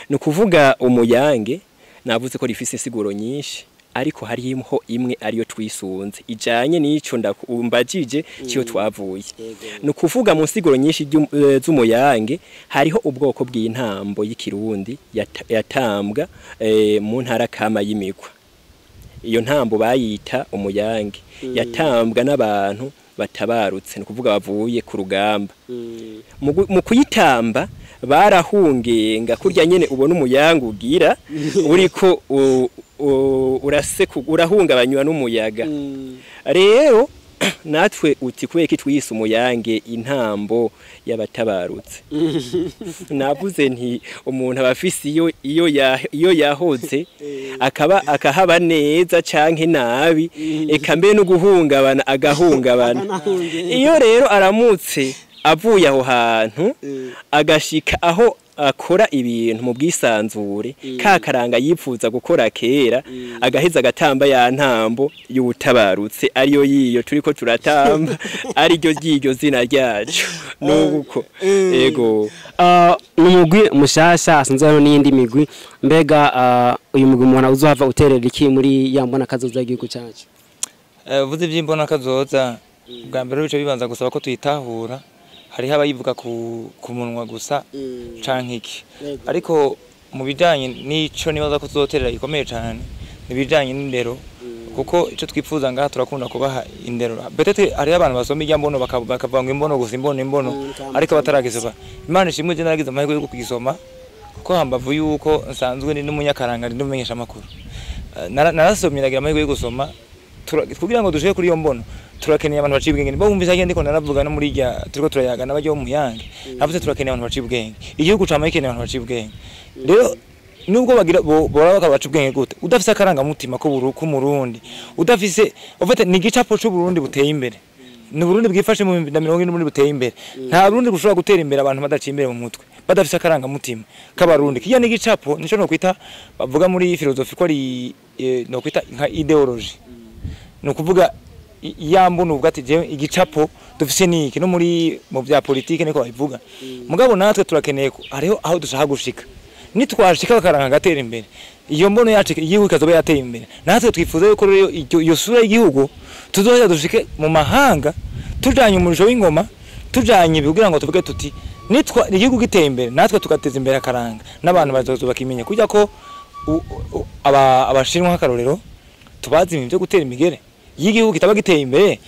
Speaker 1: ni ukuvuga umuyange navuze ko rifise insiguro nyinshi ariko harimo imwe ariyo twisunze ijanye n'ico ndakumbajije cyo twavuye no kuvuga mu nsiguro nyinshi z'umuyange hariho ubwoko bw'intambo y'ikirundi yatambwa mu ntara kama y'imigwa iyo ntambo bayita umuyange yatambwa n'abantu batabarutse no kuvuga bavuye ku rugamba mu kuyitamba barahungenga kurya nyene ubona umuyange ugira uriko urahungabanywa n'umuyaga rero natwe uti kubeka twise umuyange intambo y'abatabarutse navuze nti umuntu abafise iyo yahoze akahaba neza canke nabi eka mbe no guhungabana agahungabana iyo rero aramutse avuye aho hantu agashika aho akora ibintu mu bwisanzure Karanga yipfuza gukora kera agaheza agatamba ya ntambo y'ubutabarutse ariyo yiyo turiko turatamba ariryo ryiryo zina ryacu nuko ego
Speaker 3: umugwi mushasha asanzwe n'indi migwi mbega uyu mugwi mwana uzohava uterera iki muri yambona kazoza igihugu cyacu
Speaker 2: vuze by'imbona kazoza bwa mbere bice bibanza gusaba ko tuyitahura hariho abayivuga ku munwa gusa canke iki ariko mu bijanye n'ico nibaza ko tuzoterera ikomeye cyane nibijanye n'indero kuko ico twipfuza ngaha turakunda kubaha indero betete ari abantu basoma ijambono bakavanga imbono gusa imbono ariko bataragisoba Imana ishimwe je naragize amahirwe yo kugisoma kuko hambavu yuko nsanzwe ni n'umunyakaranga ndi n'umumenyesha makuru narasomye nagira amahirwe yo gusoma kugira ngo dushike kuri iyo mbono turakeneye abantu baciye ubwenge bo bumvise agende ko naravuga no muri rya turiko turayaga n'abajyo mu muyange navuze turakeneye abantu baciye ubwenge igihugu cama ikeneye abantu baciye ubwenge rero nubwo bagira bora bakabaca ubwenge gute udafise akaranga mutima ko Murundi udafise ufite ni gicapo cyo Burundi buteye imbere ni Burundi bwifashe mu 2040 muri buteye imbere nta Burundi gushobora gutera imbere abantu badaciye imbere mu mutwe badafise akaranga mutima k'abarundi kiya ni gicapo nico no kwita bavuga muri filosofi ko ari no kwita nka ideology no kuvuga yambuno ubwo ati je igicapo dufise niki no muri mu bya politike niko babivuga mugabo natwe turakeneye hariho aho dushaka gushika nitwashika Karanga gatera imbere iyo mbono yacu igihugu kazoba yateye imbere natwe twifuza yuko iyo sura y'igihugu tuzoheza dushike mu mahanga tujanye umurisho w'ingoma tujanye kugira ngo tuvuge tuti nitwa igihugu giteye imbere natwe tugateza imbere Karanga n'abantu bazozo bakimenya kujya ko abashinwa akarorero tubazi ibintu byo gutera imigere y'igihugu kitaba giteye imbere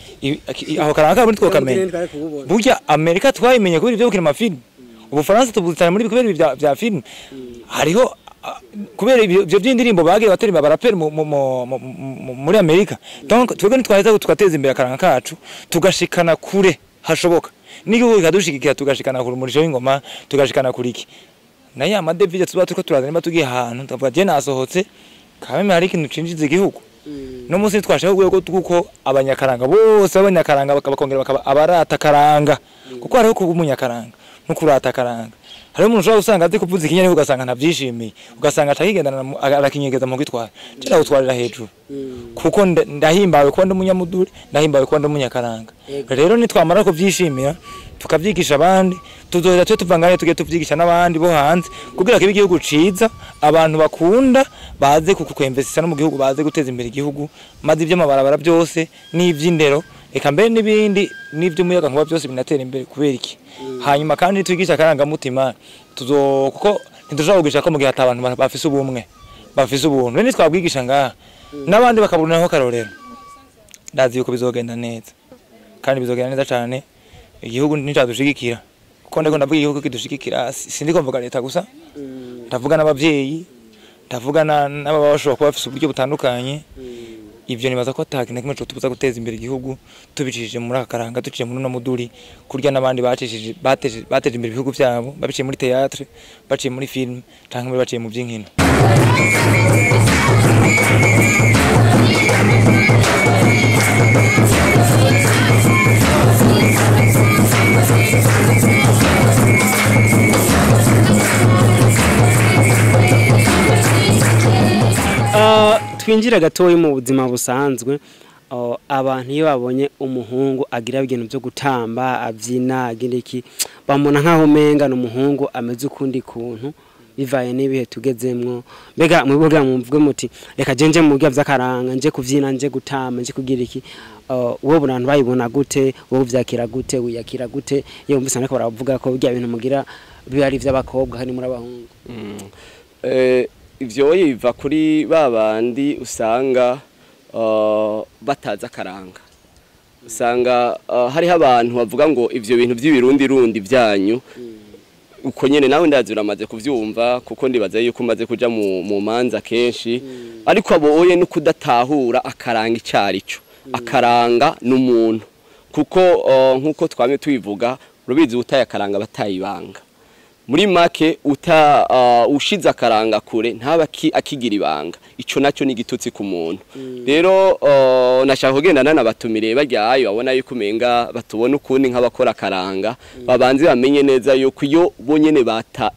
Speaker 2: aho Karanga muri twokamenya burya Amerika twayimenye kubera ibyo gukina amafilm Ubufaransa tubuzitana muri kubera bya film hariho kubera ibyo by'indirimbo bagiye baterimba barapera muri Amerika donc twebwe nitwaheza tukateza imbere Karanga kacu tugashikana kure hashoboka n'igihugu kadushikira tugashikana kure umurisho w'ingoma tugashikana kuri iki naye amadevide tuba turiko turazana tugiye ahantu ndavuga je nasohotse kameme hari ikintu cinjiza igihugu no munsi twashaka urwego kuko abanyakaranga bose abanyakaranga bakongera bakaba abarata karanga kuko hariho kuba umunyakaranga no kurata karanga hariho umuntu ushobora gusanga azi kuvuza ikinyarwanda ugasanga ntabyishimiye ugasanga atakigendana arakinyegeza mu gitwara cyangwa gutwarira hejuru kuko ndahimbawe ko ndi umunyamuduri ndahimbawe ko ndi umunyakaranga rero nitwamara kubyishimira tukavyigisha abandi tuzohera tuvangane tugiye tuvyigisha n'abandi bo hanze kugira ko igihugu ciza abantu bakunda baze kukwemvesisa no mu gihugu baze guteza imbere igihugu maze ivyo mabarabara byose n'ivy'indero eka mbere n'ibindi n'ivy'umuyaga nkuba byose binatera imbere kubera iki hanyuma kandi twigisha karanga mutima kuko ntidushobora kugisha ko mu gihe atabantu bafise ubumwe bafise ubuntu rero twabwigisha ngaha n'abandi bakaburanaho karorero ndazi yuko bizogenda neza kandi bizogenda neza cyane igihugu nticadushigikira kuko ndiko ndavuga igihugu kidushigikira sindiko mvuga leta gusa ndavuga n'abavyeyi ndavuga n'ababa bashobora kuba bafise uburyo butandukanye ivyo nibaza ko atakintu kimwe tubuza guteza imbere igihugu tubicishije muri akaranga duciye muri no muduri kurya n'abandi bateje imbere ibihugu byabo babiciye muri théâtre baciye muri film canke baciye mu by'inkino.
Speaker 3: Twinjira gatoyi mu buzima busanzwe abantu iyo babonye umuhungu agira ibintu byo gutamba abyina agira iki bamona nkaho menga n'umuhungu ameze ukundi kuntu bivaye n'ibihe tugezemwo mbega mwibuga mumvuge muti reka jenje mu bya by'akaranga nje kuvyina nje gutamba nje kugira iki wowe abantu bayibona gute wowe vyakira gute uyakira gute iyo mbisa nako baravuga ko bya bintu mugira bari vy'abakobwa hari muri abahungu
Speaker 4: ivyo yiva kuri babandi usanga bataza karanga usanga hariho abantu bavuga ngo ivyo bintu by'ibirundi byanyu uko nyene nawe ndazira amaze kuvyumva kuko ndibaza yuko umaze kuja mu manza kenshi ariko aboye no kudatahura akaranga icarico akaranga n'umuntu kuko nkuko twamye tubivuga rubizi utaye akaranga batayibanga muri make ushize akaranga kure ntaba akigira ibanga ico nacyo ni gitutsi ku muntu rero nashaka kugendana n'abatumire bajyayo abona yuko umenga batubona ukundi nk'abakora akaranga babanze bamenye neza yuko iyo bonyene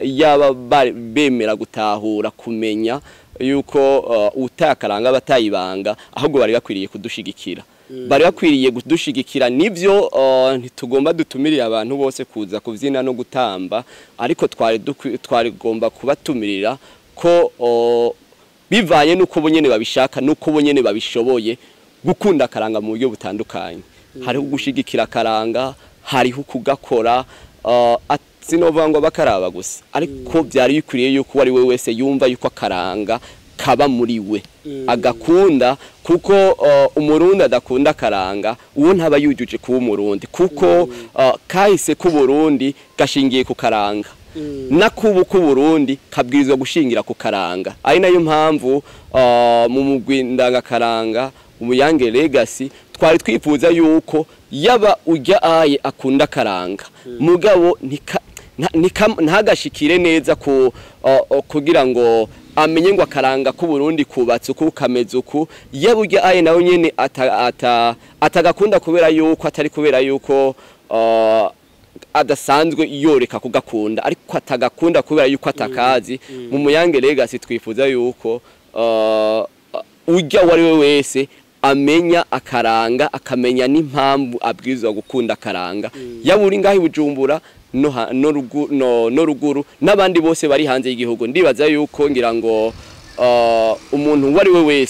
Speaker 4: yaba bemera gutahura kumenya yuko utakaranga batayibanga ahubwo bari bakwiriye kudushigikira bari bakwiriye kudushigikira nivyo ntitugomba dutumirira abantu bose kuza kuvyina no gutamba ariko twari gomba kubatumirira ko bivanye nuko bonyene babishaka nuko bonyene babishoboye gukunda karanga mu buryo butandukanye hariho gushigikira karanga hariho kugakora sinova ngo bakaraba gusa ariko byari bikwiriye yuko wari we wese yumva yuko akaranga kaba muri we agakunda kuko umurundi adakunda karanga uwo ntaba yujuje kuba umurundi kuko kahise ku Burundi gashingiye ku karanga nakubu ku Burundi kabwirizwa gushingira ku karanga ari nayo mpamvu mu mugwi ndangakaranga UMUYANGE LEGACY twari twifuza yuko yaba ujya aye akunda karanga mugabo ntagashikire neza kugira ngo amenye ngo akaranga ku Burundi kubatse uko kameze uko yaburya aye nawe nyene atagakunda kubera yuko atari kubera yuko adasanzwe yoreka kugakunda ariko atagakunda kubera yuko atakazi mu UMUYANGE LEGACY twifuza yuko ujya wari we wese amenya akaranga akamenya n'impamvu abwirizwa gukunda akaranga yaburi ngahi Bujumbura no ruguru n'abandi bose bari hanze y'igihugu ndibaza yuko ngira ngo umuntu wari we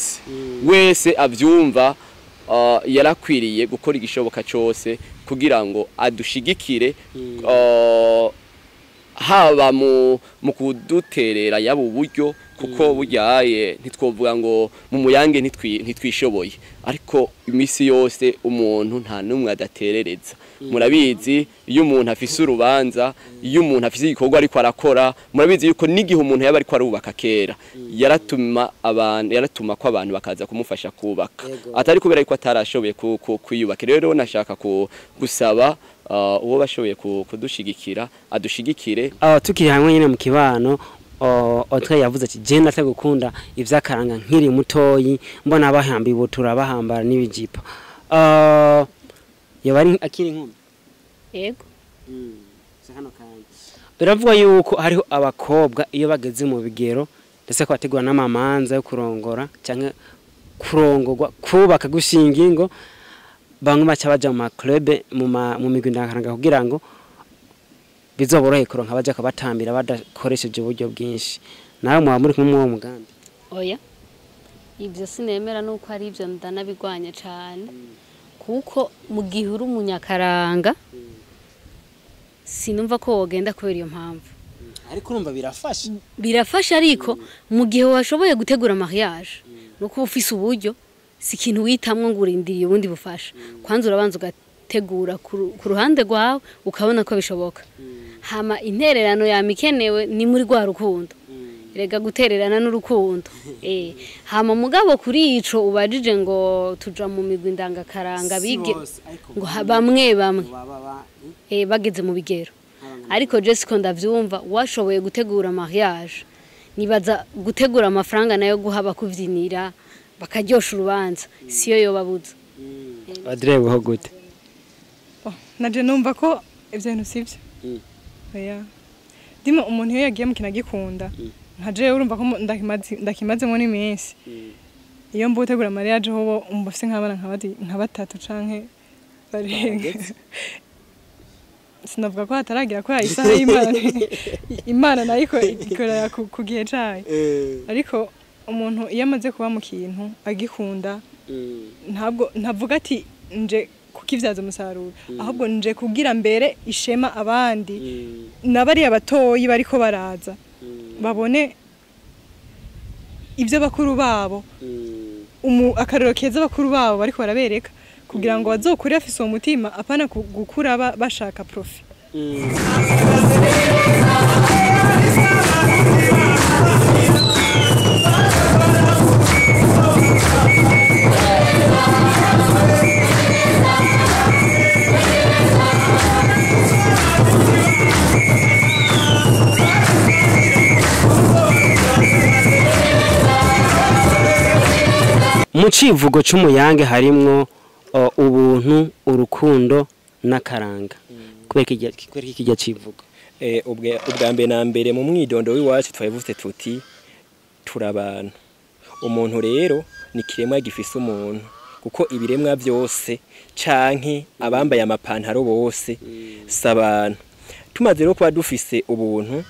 Speaker 4: wese avyumva yarakwiriye gukora igishoboka cyose kugira ngo adushigikire haba mu kuduterera yabo uburyo kuko buryaye ntitwovuga ngo mu muyange ntitwishoboye ariko imisi yose umuntu nta numwe adaterereza murabizi iyo umuntu afise urubanza iyo umuntu afise igikorwa ariko arakora murabizi yuko n'igihe umuntu yaba ariko arubaka kera yaratuma ko abantu bakaza kumufasha kubaka atari kubera yuko atarashoboye kwiyubaka rero nashaka gusaba uwo bashoboye kudushigikira adushigikire
Speaker 3: tukiri hamwe nyine mu kibano Otwe yavuze ati je natse gukunda ivyakaranga nkiri mutoyi mbona abahamba ibutura bahambara n'ibijipo yabari akiri nkumi
Speaker 5: yego
Speaker 3: sakano kanje biravuga yuko hariho abakobwa iyo bageze mu bigero ndetse ko bategura n'amamanza yo kurongora canke kurongorwa kubaka gushinga ingo bamwe baca baja mu club mu migwi ndakaranga kugira ngo bizoborohe kuronka baje kabatambira badakoresheje uburyo bwinshi nawe muba muri kumwe mu mugambi
Speaker 5: oya ibyo sinemera nuko ari ibyo ndanabigwanya cyane kuko mu gihe uri umunyakaranga sinumva ko wogenda kubera iyo mpamvu
Speaker 3: ariko urumva
Speaker 5: birafasha ariko mu gihe washoboye gutegura mariage nuko ufise uburyo si ikintu witamwe ngo urindiriye ubundi bufasha kwanza urabanza ugategura ku ruhande rwawe ukabona ko bishoboka hama intererano yamikenewe ni muri rwa rukundo rega gutererana n'urukundo hama mugabo kuri ico ubajije ngo tuja mu migwi ndangakaranga bige ngo bamwe bageze mu bigero ariko Jessica ndavyumva washoboye gutegura mariage nibaza gutegura amafaranga nayo guhaba kuvyinira bakaryosha urubanza siyo yo babuza
Speaker 3: adrewe ho gute
Speaker 6: naje numva ko ivyo bintu sivyo oya dimo umuntu iyo yagiye mu kinagikunda nkaje urumva ko ndakimazemo n'iminsi iyo mbutegura mariage ho umva ufise nk'abana nka batatu canke barenga sinavuga ko hataragira ko isaha imana nayiko ikorera ku gihe cayo ariko umuntu iyo amaze kuba mu kintu agikunda ntabwo ntavuga ati nje kukivyaza umusaruro ahubwo nje kugira mbere ishema abandi nabari abatoyi bariko baraza babone ivyo bakuru babo akarero keza bakuru babo bariko barabereka kugira ngo bazokure afise umutima apana gukura bashaka profit
Speaker 3: mu civugo c'umuyange harimwo ubuntu urukundo n'akaranga kubera kijya civugo
Speaker 1: ubwa mbere na mbere mu mwidondo w'iwacu twavuze tuti turabana umuntu rero ni kiremwa gifise umuntu kuko ibiremwa byose canke abambaye amapantaro bose sabana tumaze rero kuba dufise ubuntu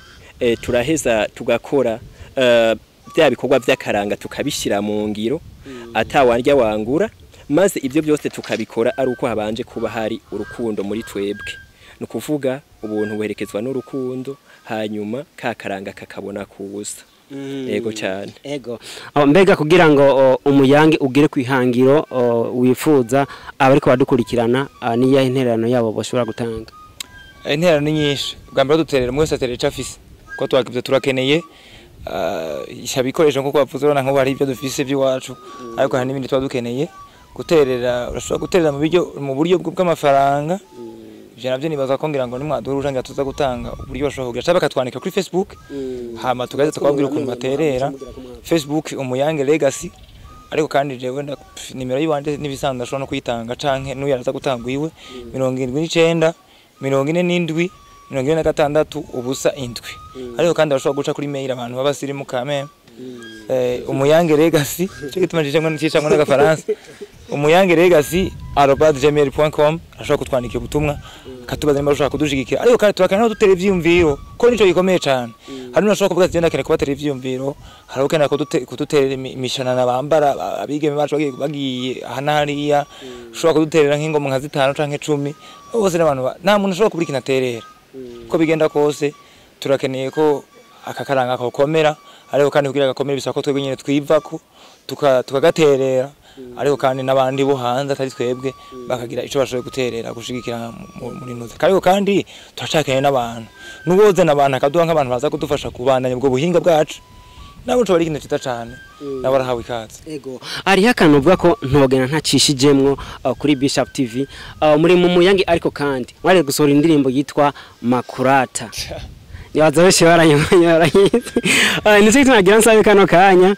Speaker 1: turaheza tugakora bya bikorwa by'akaranga tukabishira mu ngiro atawarya wangura maze ibyo byose tukabikora ari uko habanje kuba hari urukundo muri twebwe no kuvuga ubuntu buherekezwa n'urukundo hanyuma kakaranga kakabona kuza ego cyane
Speaker 3: ego mbega kugira ngo umuyange ugire kwihangiro wifuza abariko badukurikirana niya intererano yabo bashobora gutanga
Speaker 2: intererano nyinshi bwambara duterera mwese aterera icafise ko twakivyo turakeneye ishabikoresha nko kwapfuzorana nko bari ibyo dufise by'iwacu ariko hari n'ibindi twadukeneye guterera urashobora guterera mu buryo bw'amafaranga ivyo navyo nibaza ko ngira ngo nimwadura ngira tuza gutanga uburyo bashobora kugira cyaba katwandika kuri Facebook hama tugaze tukabwira ukuntu baterera Facebook UMUYANGE LEGACY ariko kandi jewe nimero yiwanje nibisanzwe ashobora no kuyitanga canke n'uyaraza gutanga iwe 79 47 46 ubusa indwi ariko kandi bashobora guca kuri mail abantu babasiri mu kame UMUYANGE LEGACY cyo gitumajije ngo n'icicamwe n'agafaransa UMUYANGE LEGACY@gmail.com ashobora kutwandika ubutumwa katubaza nimba ushaka kudushigikira ariko kandi turakenera dutere ivyumviro ko nico gikomeye cyane hari n'ashobora kuvuga ati ndakene kubatera ivyumviro hari ukenera kuduterera imishanana bambara abigeme bacu bagiye hanariya ushobora kuduterera nk'ingoma nka 5 canke 10 bose n'abantu nta muntu ashobora kubura kinaterera ko bigenda kose turakeneye ko akakaranga kakomera ariko kandi kugira gakomere bisaba ko twebwe nyine twivako tukagaterera ariko kandi nabandi bo hanze atari twebwe bakagira ico bashoboye guterera gushigikira muri nuze ariko kandi turashakanye n'abantu nuboze n'abantu akaduha nk'abantu baza kudufasha kubandanya ubwo buhinga bwacu nabo cyo bari kintu cita cyane nabo arahawe ikaze
Speaker 3: ego ari hakano uvuga ko ntogena ntacishijemwo kuri Bishop TV muri mu muyange ariko kandi mwari gusohora indirimbo yitwa Makurata yaza beshe baranyora nitse tunagira nsabe kano kanya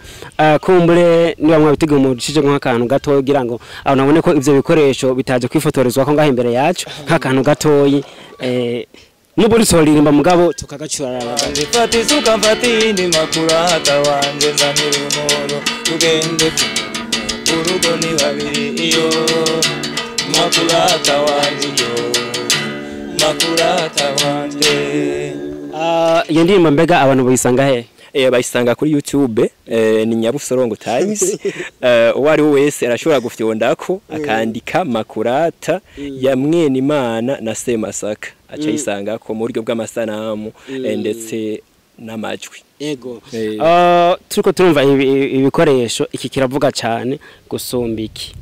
Speaker 3: kumbure niba mwabitega mu ducije nk'akantu gato kugira ngo aho nabone ko ivyo bikoresho bitaje kwifotorezwa ko ngaho imbere yacu nk'akantu gatoyi nubu risorimba mugabo tukagacurara
Speaker 2: Fati suka fati ni makurata wanje nzanira umuntu tugende urugo ni babiri iyo makurata wanje makurata wanje
Speaker 3: iyo ndirimbo mbega abantu bayisanga he
Speaker 1: bayisanga kuri YouTube ni Nyabusorongo Times uwari wese arashobora gufyondako akandika makurata ya mwene Imana na Semasaka aca yisanga ko mu buryo bw'amasanamu ndetse n'amajwi
Speaker 3: ego turiko turumva ibikoresho iki kiravuga cyane gusumba iki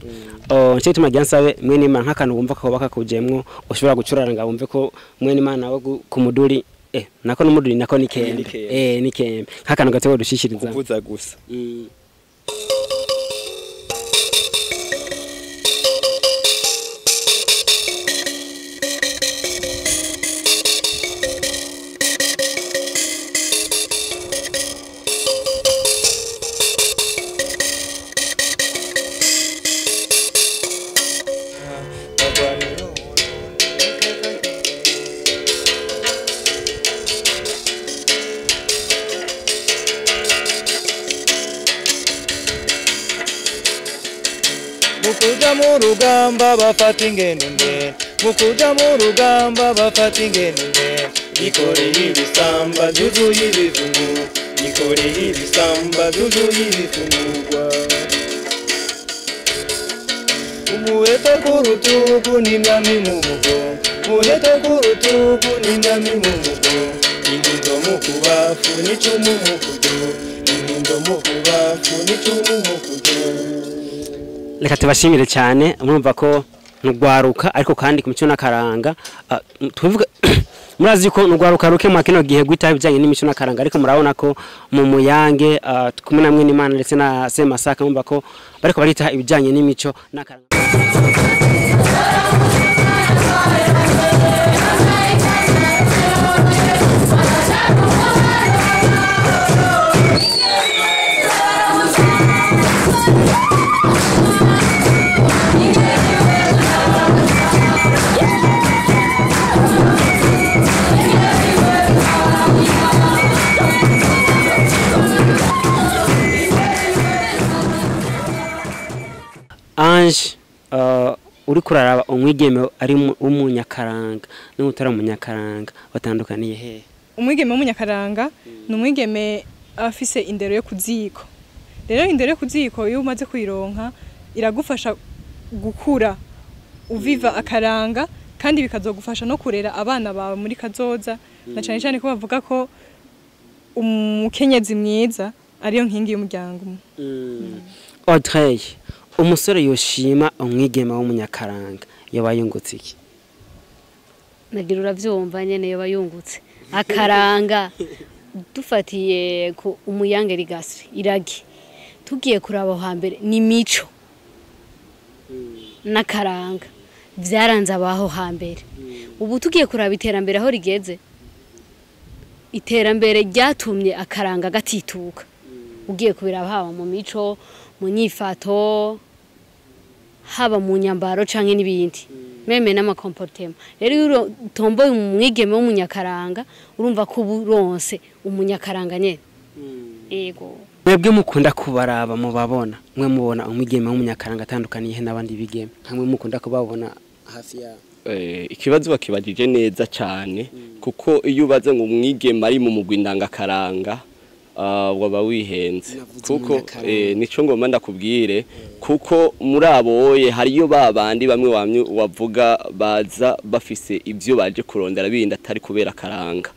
Speaker 3: nce tumagira nsabe mwene Imana nk'akantu wumva ko bakakujemwo ushobora gucuraranga wumve ko mwene Imana wo ku muduri nako n'umuduri nako ni kembe ni kembe nk'akantu gatewe dushishiriza
Speaker 1: kuvuza gusa
Speaker 2: Mukuja mu rugamba bafata ingendo ndende mukuja mu rugamba bafata ingendo ndende ikoreye ibisamba byuzuye ibifungu ikoreye ibisamba byuzuye ibifungurwa umuheta ku rutugu n'imyami mu mugongo umuheta ku rutugu n'imyami mu mugongo ingindo mu kubafu n'icumu mu kujo ingindo mu kubafu n'icumu mu kujo.
Speaker 3: Reka tubashimire cyane murumva ko nugwaruka ariko kandi ku mico n'akaranga tuvuga murazi ko nugwaruka ruke mu kino gihe gwita bijanye n'imico n'akaranga ariko murabona ko mu muyange kumwe namwe n'Imana ndetse na Semasaka murumva ko bariko barita ibijanye n'imico n'akaranga. Ange uri kuraraba umwigeme ari umunyakaranga n'utara umunyakaranga batandukaniye he?
Speaker 6: Umwigeme w'umunyakaranga ni umwigeme afise indero yo kuziko. Rero indero yo kuziko iyo umaze kuyironka iragufasha gukura uviva akaranga kandi bikazogufasha no kurera abana bawe muri kazoza na cyane cyane ko bavuga ko umukenyezi mwiza ariyo nkingi y'umuryango.
Speaker 3: Audrey umusore yoshima umwigema w'umunyakaranga yabayungutse iki?
Speaker 5: Nagira uravyumva nyene yabayungutse akaranga dufatiye ku UMUYANGE LEGACY iragi tugiye kuraba hambere ni mico nakaranga vyaranze abaho hambere ubu tugiye kuraba iterambere aho rigeze iterambere ryatumye akaranga gatituka ugiye kubiraba haba mu mico mu nyifato haba mu nyambaro canke n'ibindi meme n'amakomportema rero tomboye umwigeme w'umunyakaranga urumva ko buronse umunyakaranga nyene ego
Speaker 3: mwebwe mukunda kubaraba mubabona mwe mubona umwigeme w'umunyakaranga atandukaniye n'abandi bigeme hamwe mukunda kubabona hafi ya
Speaker 4: ikibazo bakibajije neza cyane kuko iyo ubaze ngo umwigeme ari mu mugwi ndangakaranga waba wihenze kuko nico ngoma ndakubwire kuko muri aboye hariyo babandi bamwe wavuga baza bafise ivyo baje kurondera bindi atari kubera karanga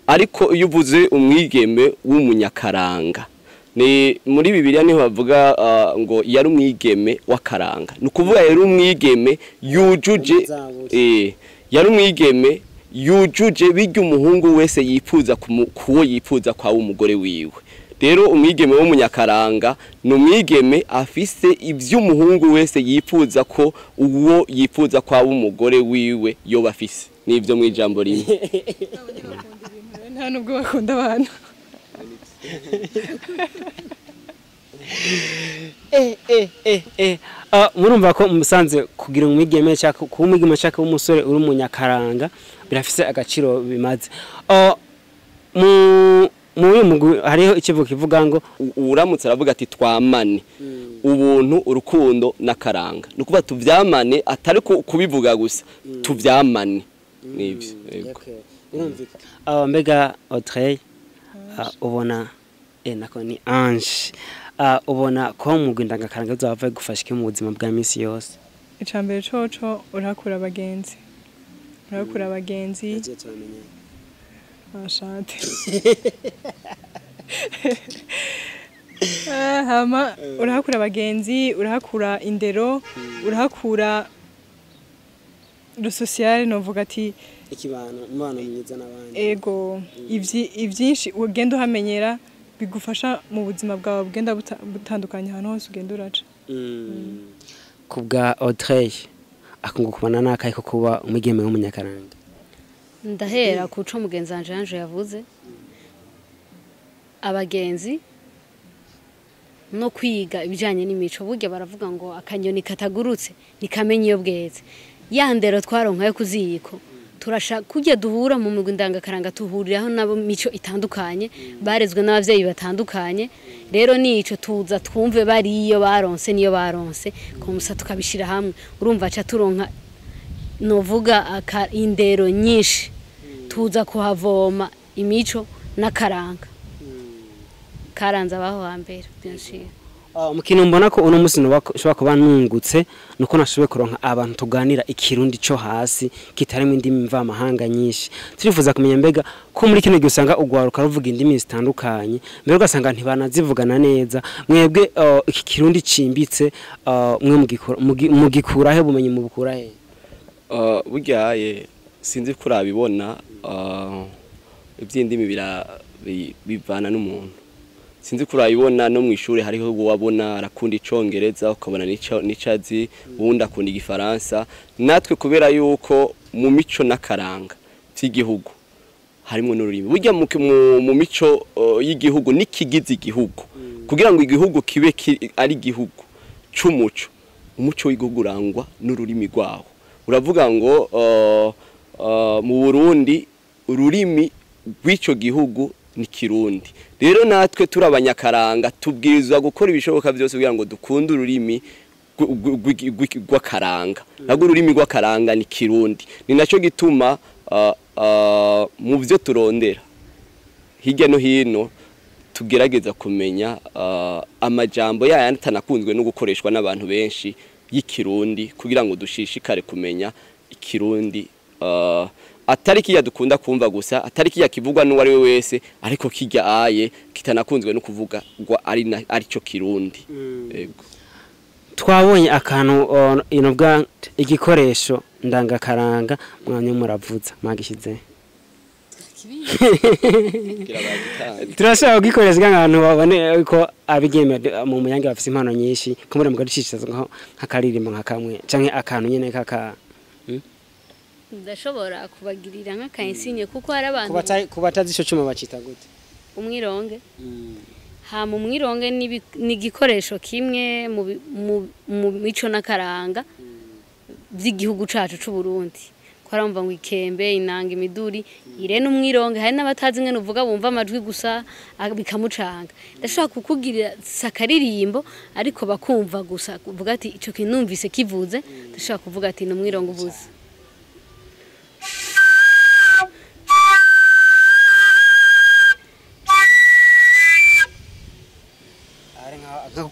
Speaker 4: ariko iyo uvuze umwigeme w'umunyakaranga ni muri Bibiliya niho bavuga ngo yari umwigeme w'akaranga nukuvuga yari umwigeme yujuje yari umwigeme yujuje bijya umuhungu wese yifuza kuwo yifuza kwa umugore wiwe rero umwigeme w'umunyakaranga numwigeme afise ivy'umuhungu wese yifuza ko uwo yifuza kwa umugore wiwe yo bafise nivyo mwijambo rimwe
Speaker 6: nta nubwo bakunda abantu
Speaker 3: murumva ko musanze kugira umwigeme cyaka ku umwigeme cyaka w'umusore uri umunyakaranga birafise agaciro bimaze mu mugwi hariho ikivuga kivuga ngo
Speaker 4: uramutse aravuga ati twamane ubuntu urukundo nakaranga nukuba tuvyamane atari kubivuga gusa tuvyamane nivyo yego
Speaker 3: mbega Audrey ubona nako ni Ange ubona ko mu Rwindangakaranga zava gufashike mu buzima bwa misi yose
Speaker 6: icambere coco urakura abagenzi ashate hama urakura abagenzi urakura indero urakura le social novuga ati
Speaker 3: ikibano umwana mwiza nabandi
Speaker 6: ego ivyinshi ugenda uhamenyera bigufasha mu buzima bwawe bugenda butandukanye hano hose ugenda uraca
Speaker 3: kubwa Audrey akungu kubana nakaye ko kuba umugeme w'umunyakaranga
Speaker 5: ndahera kuco mugenzi wanje yavuze abagenzi no kwiga ibijanye n'imico burya baravuga ngo akanyoni katagurutse nikamenye iyo bweze yandero twaronkaye kuziyiko turashaka kujya duhura mu mugwi ndangakaranga tuhuriraho nabo mico itandukanye barezwe n'abavyeyi batandukanye rero nico tuza twumve bari iyo baronse niyo baronse ko musa tukabishira hamwe urumva aca turonka novuga indero nyinshi tuza kuhavoma imico nakaranga karanza baho hambere byinshi
Speaker 3: mukino mbona ko uno musi shobora kuba nungutse nuko nashoboye kuronka abantu tuganira ikirundi cyo hasi kitarimo indimi mva mahanga nyinshi turifuza kumenya mbega ko muri kino gihe usanga ugwaruka ruvuga indimi zitandukanye mbere ugasanga ntibanazivugana neza mwebwe iki kirundi cimbitse mwe mugikura he bumenye mu bukura he
Speaker 4: buryaye sinzi kurabibona iby'indimi bivana n'umuntu sinzi kurayibona no mwishuri hariho wabona arakunda icongereza ukabona nicazi ubundi akunda igifaransa natwe kubera yuko mu mico nakaranga cy'igihugu harimo n'ururimi burya mu mico y'igihugu nikigize igihugu kugira ngo igihugu kibe ari igihugu c'umuco umuco w'igihugu urangwa n'ururimi rwawo uravuga ngo mu Burundi ururimi rw'ico gihugu ni Kirundi rero natwe turabanyakaranga tubwirizwa gukora ibishoboka byose kugira ngo dukunde ururimi rw'akaranga nagwo ururimi rw'akaranga ni Kirundi ni naco gituma mu byo turondera hirya no hino tugerageza kumenya amajambo yayandi tanakunzwe no gukoreshwa n'abantu benshi y'ikirundi kugira ngo dushishikare kumenya ikirundi atari kiya dukunda kumva gusa atari kiya kivugwa n'uwari we wese ariko kijya aye kitanakunzwe no kuvuga ngo ari cyo kirundi yego
Speaker 3: twabonye akantu inobwa igikoresho ndangakaranga mwanya muravuza magishize turashaka gukoresha nk'abantu babone ko abigeme mu muyange bafite impano nyinshi kumure mugadishishiriza nk'akaririmbo nkakamwe canke akantu nyene kaka
Speaker 5: ndashobora kubagirira nk'akainsinye kuko hari abantu
Speaker 3: kubatazi ico cuma bacita gute
Speaker 5: umwironge ha mu mwironge ni igikoresho kimwe mu mico nakaranga by'igihugu cacu c'u Burundi kwaramva ngo ikembe inanga imiduri irene umwironge hari n'abatazi ngene uvuga bumva amajwi gusa bikamucanga ndashaka kukugirira sakaririmbo ariko bakumva gusa kuvuga ati ico kinumvise kivuze ndashaka kuvuga ati n'umwironge uvuze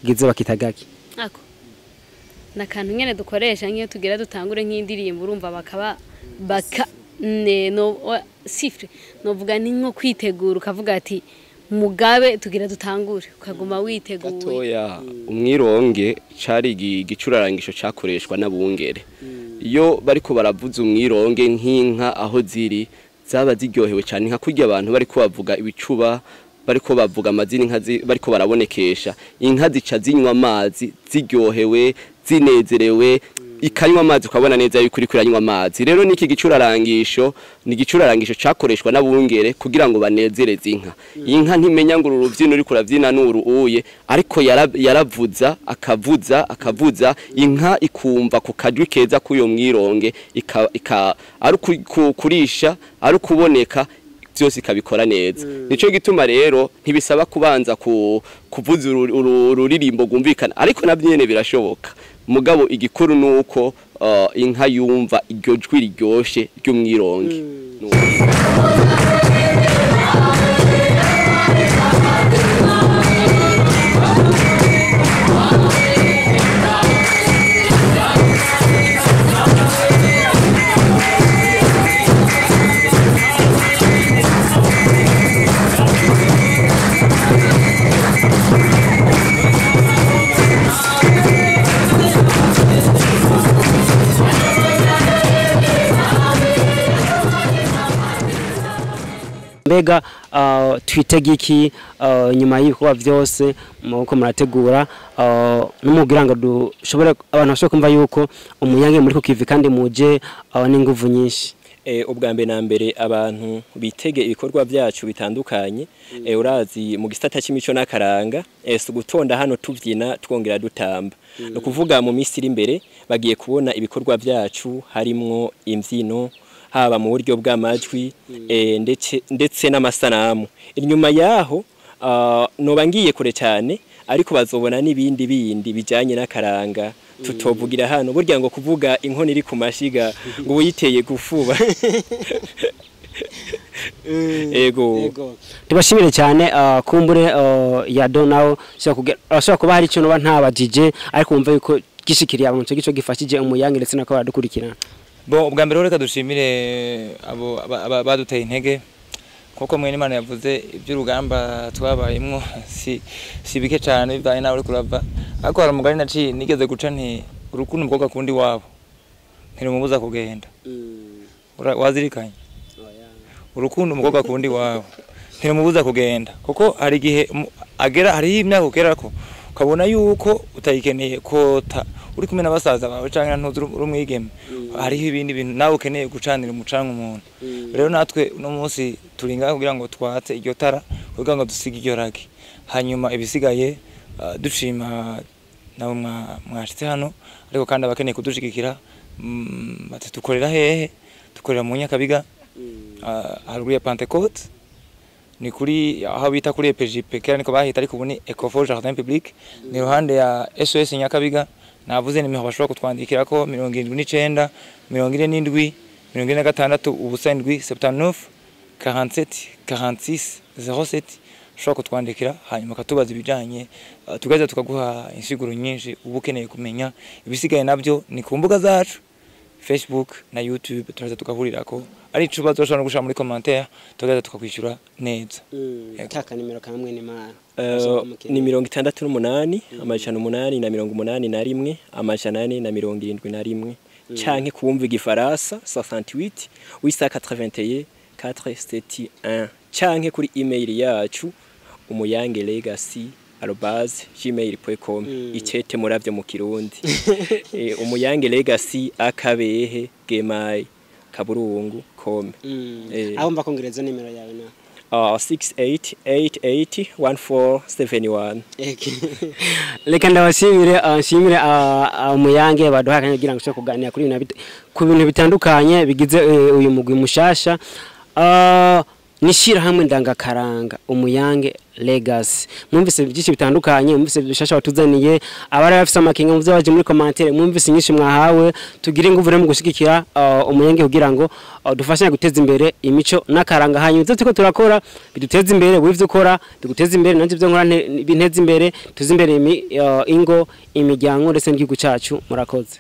Speaker 3: gize bakitagaki
Speaker 5: ako nakantu nyene dukoresha ngiyo tugera dutangure nk'indirimbo urumva bakaba sifre novuga ni nko kwitegura ukavuga ati mugabe tugira dutangure ukaguma witeguye
Speaker 4: gatoya umwironge cari igicurarangisho cakoreshwa n'abungere iyo bariko baravuza umwironge nk'inka aho ziri zaba ziryohewe cyane nka kurya abantu bariko bavuga ibicuba bariko bavuga amazina inka bariko barabonekesha inka zica zinywa amazi ziryohewe zinezerewe ikanywa amazi ukabona neza yuko uri kuranywa amazi. Rero niki gicurarangisho ni gicurarangisho cakoreshwa n'abungere kugira ngo banezereze inka. Inka ntimenya ngo uruvyino uri kuravyina nuru uye ariko yaravuza akavuza inka ikumva ku kajwi keza kuyo mwironge ari kurisha ari kuboneka byose ikabikora neza. Nico gituma rero ntibisaba kubanza kuvuza ururirimbo gumvikana ariko navyene birashoboka. Mugabo igikuru nuko inka yumva iryo jwi riryoshe ry'umwironge.
Speaker 3: Mbega twitege iki nyuma y'ibikuba byose muko murategura n'umugira ngo dushobore abantu bashobora kumva yuko umuyange muri kukivi kandi muje n'inguvu nyinshi.
Speaker 1: Ubwa mbere na mbere abantu bitege ibikorwa byacu bitandukanye. Urazi mu gisata cy'imico n'akaranga gutonda hano tuvyina twongera dutamba. No kuvuga mu minsi iri imbere bagiye kubona ibikorwa byacu harimwo imvyino haba mu buryo bw'amajwi ndetse n'amasanamu. Inyuma yaho noba ngiye kure cyane ariko bazobona n'ibindi bijanye n'akaranga tutovugira hano burya ngo kuvuga inkono iri ku mashiga ngo uyiteye gufuba. Ego
Speaker 3: tubashimire cyane kumbure ya donawo ashobora kuba hari ikintu ntabajije ariko wumva yuko gishikiriye abantu cyo gifashije umuyange ndetse nako baradukurikirana.
Speaker 2: Bo ubwa mbere reka dushimire abo baduteye intege koko mwene Imana yavuze iby'urugamba twabayimwo si bike cyane bibaye nawe uri kurava ariko hari umugani naci nigeze guca nti urukundo umukobwa kundi wabo ntirumubuza kugenda. Wazirikanye urukundo umukobwa kundi wabo ntirumubuza kugenda kuko hari igihe agera hari imyaka ugerako ukabona yuko utayikeneye kota uri kumwe n'abasaza bawe canke ntuzi urumwigeme hariho ibindi bintu nawe ukeneye gucanira umucanwa umuntu. Rero natwe no munsi turinga kugira ngo twatse iryo tara kugira ngo dusige iryo ragi hanyuma ibisigaye dushima nawe mwashitse hano ariko kandi abakeneye kudushigikira bati dukorera hehe dukorera mu Nyakabiga haruguru ya Pentecote ni kuri aho bita kuri EPJP kera niko bahita ariko ubu ni Ecofo Jardin Public ni ruhande ya SOS Nyakabiga. Navuze ni miho bashobora kutwandikira ko 79 47 46 ubusa 79 47 46 07 ushobora kutwandikira hanyuma katubaza ibijanye tugaza tukaguha insiguro nyinshi ubukeneye kumenya. Ibisigaye nabyo ni ku mbuga zacu Facebook na YouTube turaza tukahurirako ari icubazo ushobora gushaka muri commentaire tugaza tukakwishyura neza.
Speaker 3: Taka nimero kamwe ni mara
Speaker 1: ni 68 amajana 8 na 81 amajana 4 na 71 canke kumva igifaransa 68 881 471 canke kuri email yacu umuyange_legacy@gmail.com icete muravyo mu Kirundi. umuyange_legacy@gmail.com.
Speaker 3: Aho mba kongereza nimero yawe na
Speaker 1: 68881471.
Speaker 3: Reka ndabashimire nshimire umuyange baduhakanye kugira ngo ushobore kuganira kuri ku bintu bitandukanye bigize uyu mugwi mushasha. Nishira hamwe ndangakaranga umuyange legacy. Mwumvise byinshi bitandukanye, mwumvise bishasha watuzaniye abari bafise amakenga mu byabaje muri commentaire, mwumvise nyinshi mwahawe tugire inguvu rero mu gushigikira umuyange kugira ngo dufashanye guteza imbere imico n'akaranga hanyu byo tuko turakora biduteza imbere wivyo ukora biguteza imbere nanje byo nkora binteza imbere tuzi imbere ingo imiryango ndetse n'igihugu cyacu. Murakoze.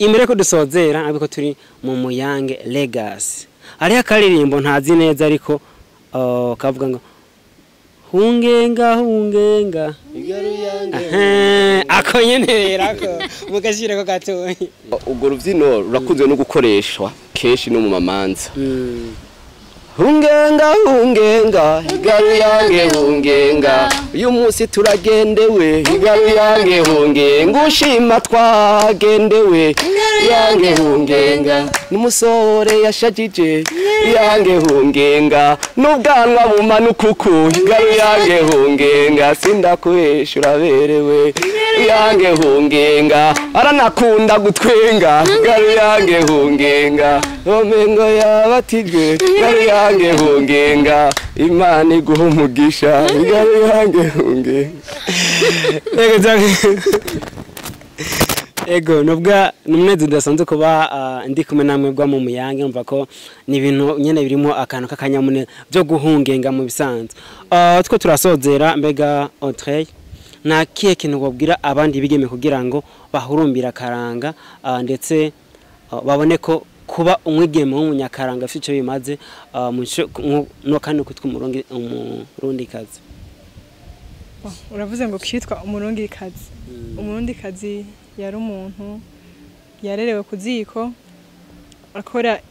Speaker 3: imbere ko dusozera abiko turi mu Muyange Legacy ari akaririmbo ntazi neza ariko kavuga ngo hungenga ako nyenera ko mugashira ko gatoyi
Speaker 4: ubwo rubyino rurakunze no gukoreshwa kenshi no mu mamanza hungenga higaru yange hungenga uyu munsi turagendewe higaru yange hungenga ushima twagendewe yange hungenga n'umusore yashajije yange hungenga n'ubwanwa bumanukuku higaru yange hungenga sindakuhesha uraberewe yange hungenga aranakunda gutwenga higaru yange hungenga omengo yabatijwe higaru yange hungenga imana iguha umugisha higaru yange hungenga
Speaker 3: ego nubwa numwezi udasanzwe kuba ndi kumwe namwe bwa mu Muyange umva ko ni ibintu nyene birimo akantu kakanyamune byo guhungenga mu bisanzwe two turasozera mbega Audrey na kiye kintu babwira abandi bigeme kugira ngo bahurumbira Karanga ndetse babone ko kuba umwigeme w'umunyakaranga afite icyo bimaze no kandi kwitwa umurundi kazi
Speaker 6: uravuze ngo kwitwa umurundi kazi umurundi kazi yari umuntu yarerewe ku ziko akora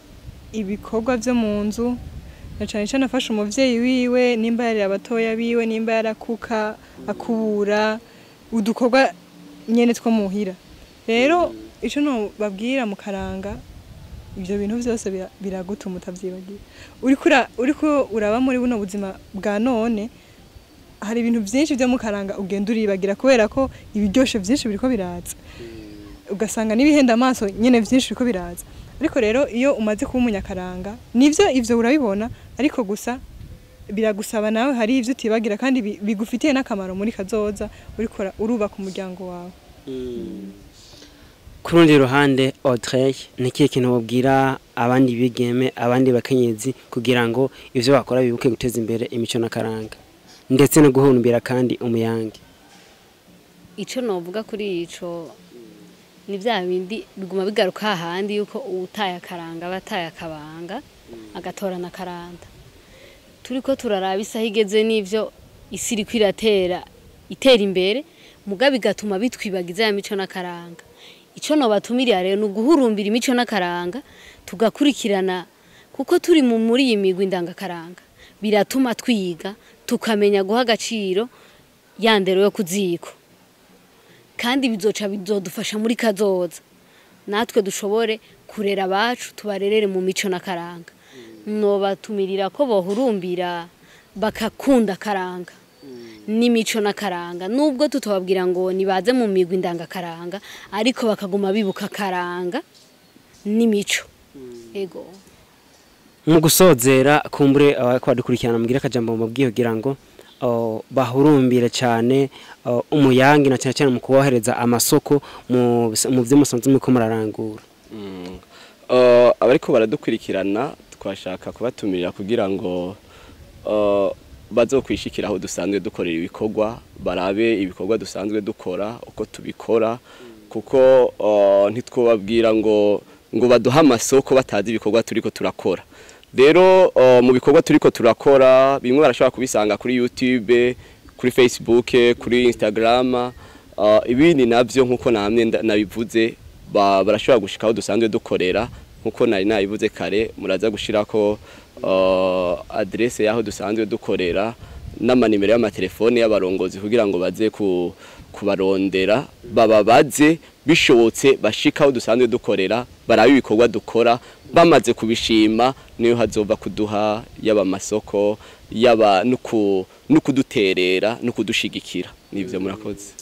Speaker 6: ibikorwa byo mu nzu na cyane cyane afasha umuvyeyi wiwe nimba yari abatoya biwe nimba yarakuka akubura udukorwa nyene two muhira rero ico no babwira mu Karanga ibyo bintu byose biragutuma utavyibagira uriko uraba muri buno buzima bwa none hari ibintu byinshi byo mu Karanga ugenda uribagira kubera ko ibiryoshe byinshi biriko biraza ugasanga nibihenda amaso nyene byinshi biriko biraza ariko rero iyo umaze kuba umunyakaranga nivyo ivyo urabibona ariko gusa biragusaba nawe hari ivyo utibagira kandi bigufitiye n'akamaro muri kazoza uriko urubaka umuryango wawe
Speaker 3: kurundi ruhande Audrey nikiye kintu babwira abandi bigeme abandi bakenyezi kugira ngo ivyo bakora bibuke guteza imbere imico na Karanga ndetse no guhurumbira kandi umuyange
Speaker 5: ico novuga kuri ico ni vya bindi biguma bigaruka hahandi yuko utaye Karanga bataye akabanga agatorana karanda turiko turaraba isaha igeze n'ivyo isi iri kwiratera itera imbere mugabe gatuma bitwibagiza ya mico na Karanga ico no batumiriya rero nuguhurumbira imico na Karanga tugakurikirana kuko turi muri iyi migwi ndanga Karanga biratuma twiga tukamenya guha agaciro yandero yo kuziko kandi bizoca bizodufasha muri kazoza natwe dushobore kurera abacu tubarerere mu mico na Karanga no batumirira ko bohurumbira bakakunda Karanga n'imico na Karanga nubwo tutobabwira ngo nibaze mu migwi ndanga Karanga ariko bakaguma bibuka Karanga n'imico ego
Speaker 3: mu gusozera kumbure kwadukurikirana mugira kajambo mubwiye kugira ngo bahurumbire cyane umuyange na cyane cyane mu kubohereza amasoko mu byo musanzwe muko murarangura
Speaker 4: abariko baradukurikirana twashaka kubatumirira kugira ngo bazokwishikiraho dusanzwe dukorera ibikorwa barabe ibikorwa dusanzwe dukora uko tubikora kuko ntitwobabwira ngo baduha amasoko batazi ibikorwa turiko turakora rero mu bikorwa turiko turakora bimwe barashobora kubisanga kuri YouTube kuri Facebook kuri Instagram ibindi navyo nkuko namwe nabivuze barashobora gushikaho dusanzwe dukorera nkuko nari nabivuze kare muraza gushirako adresse yaho dusanzwe dukorera n'amanimero y'amatelefone y'abarongozi kugira ngo baze kubarondera bababaze bishobotse bashikaho dusanzwe dukorera barabe ibikorwa dukora bamaze kubishima niyo hazova kuduha yaba masoko yaba nukuduterera nukudushigikira nivyo murakoze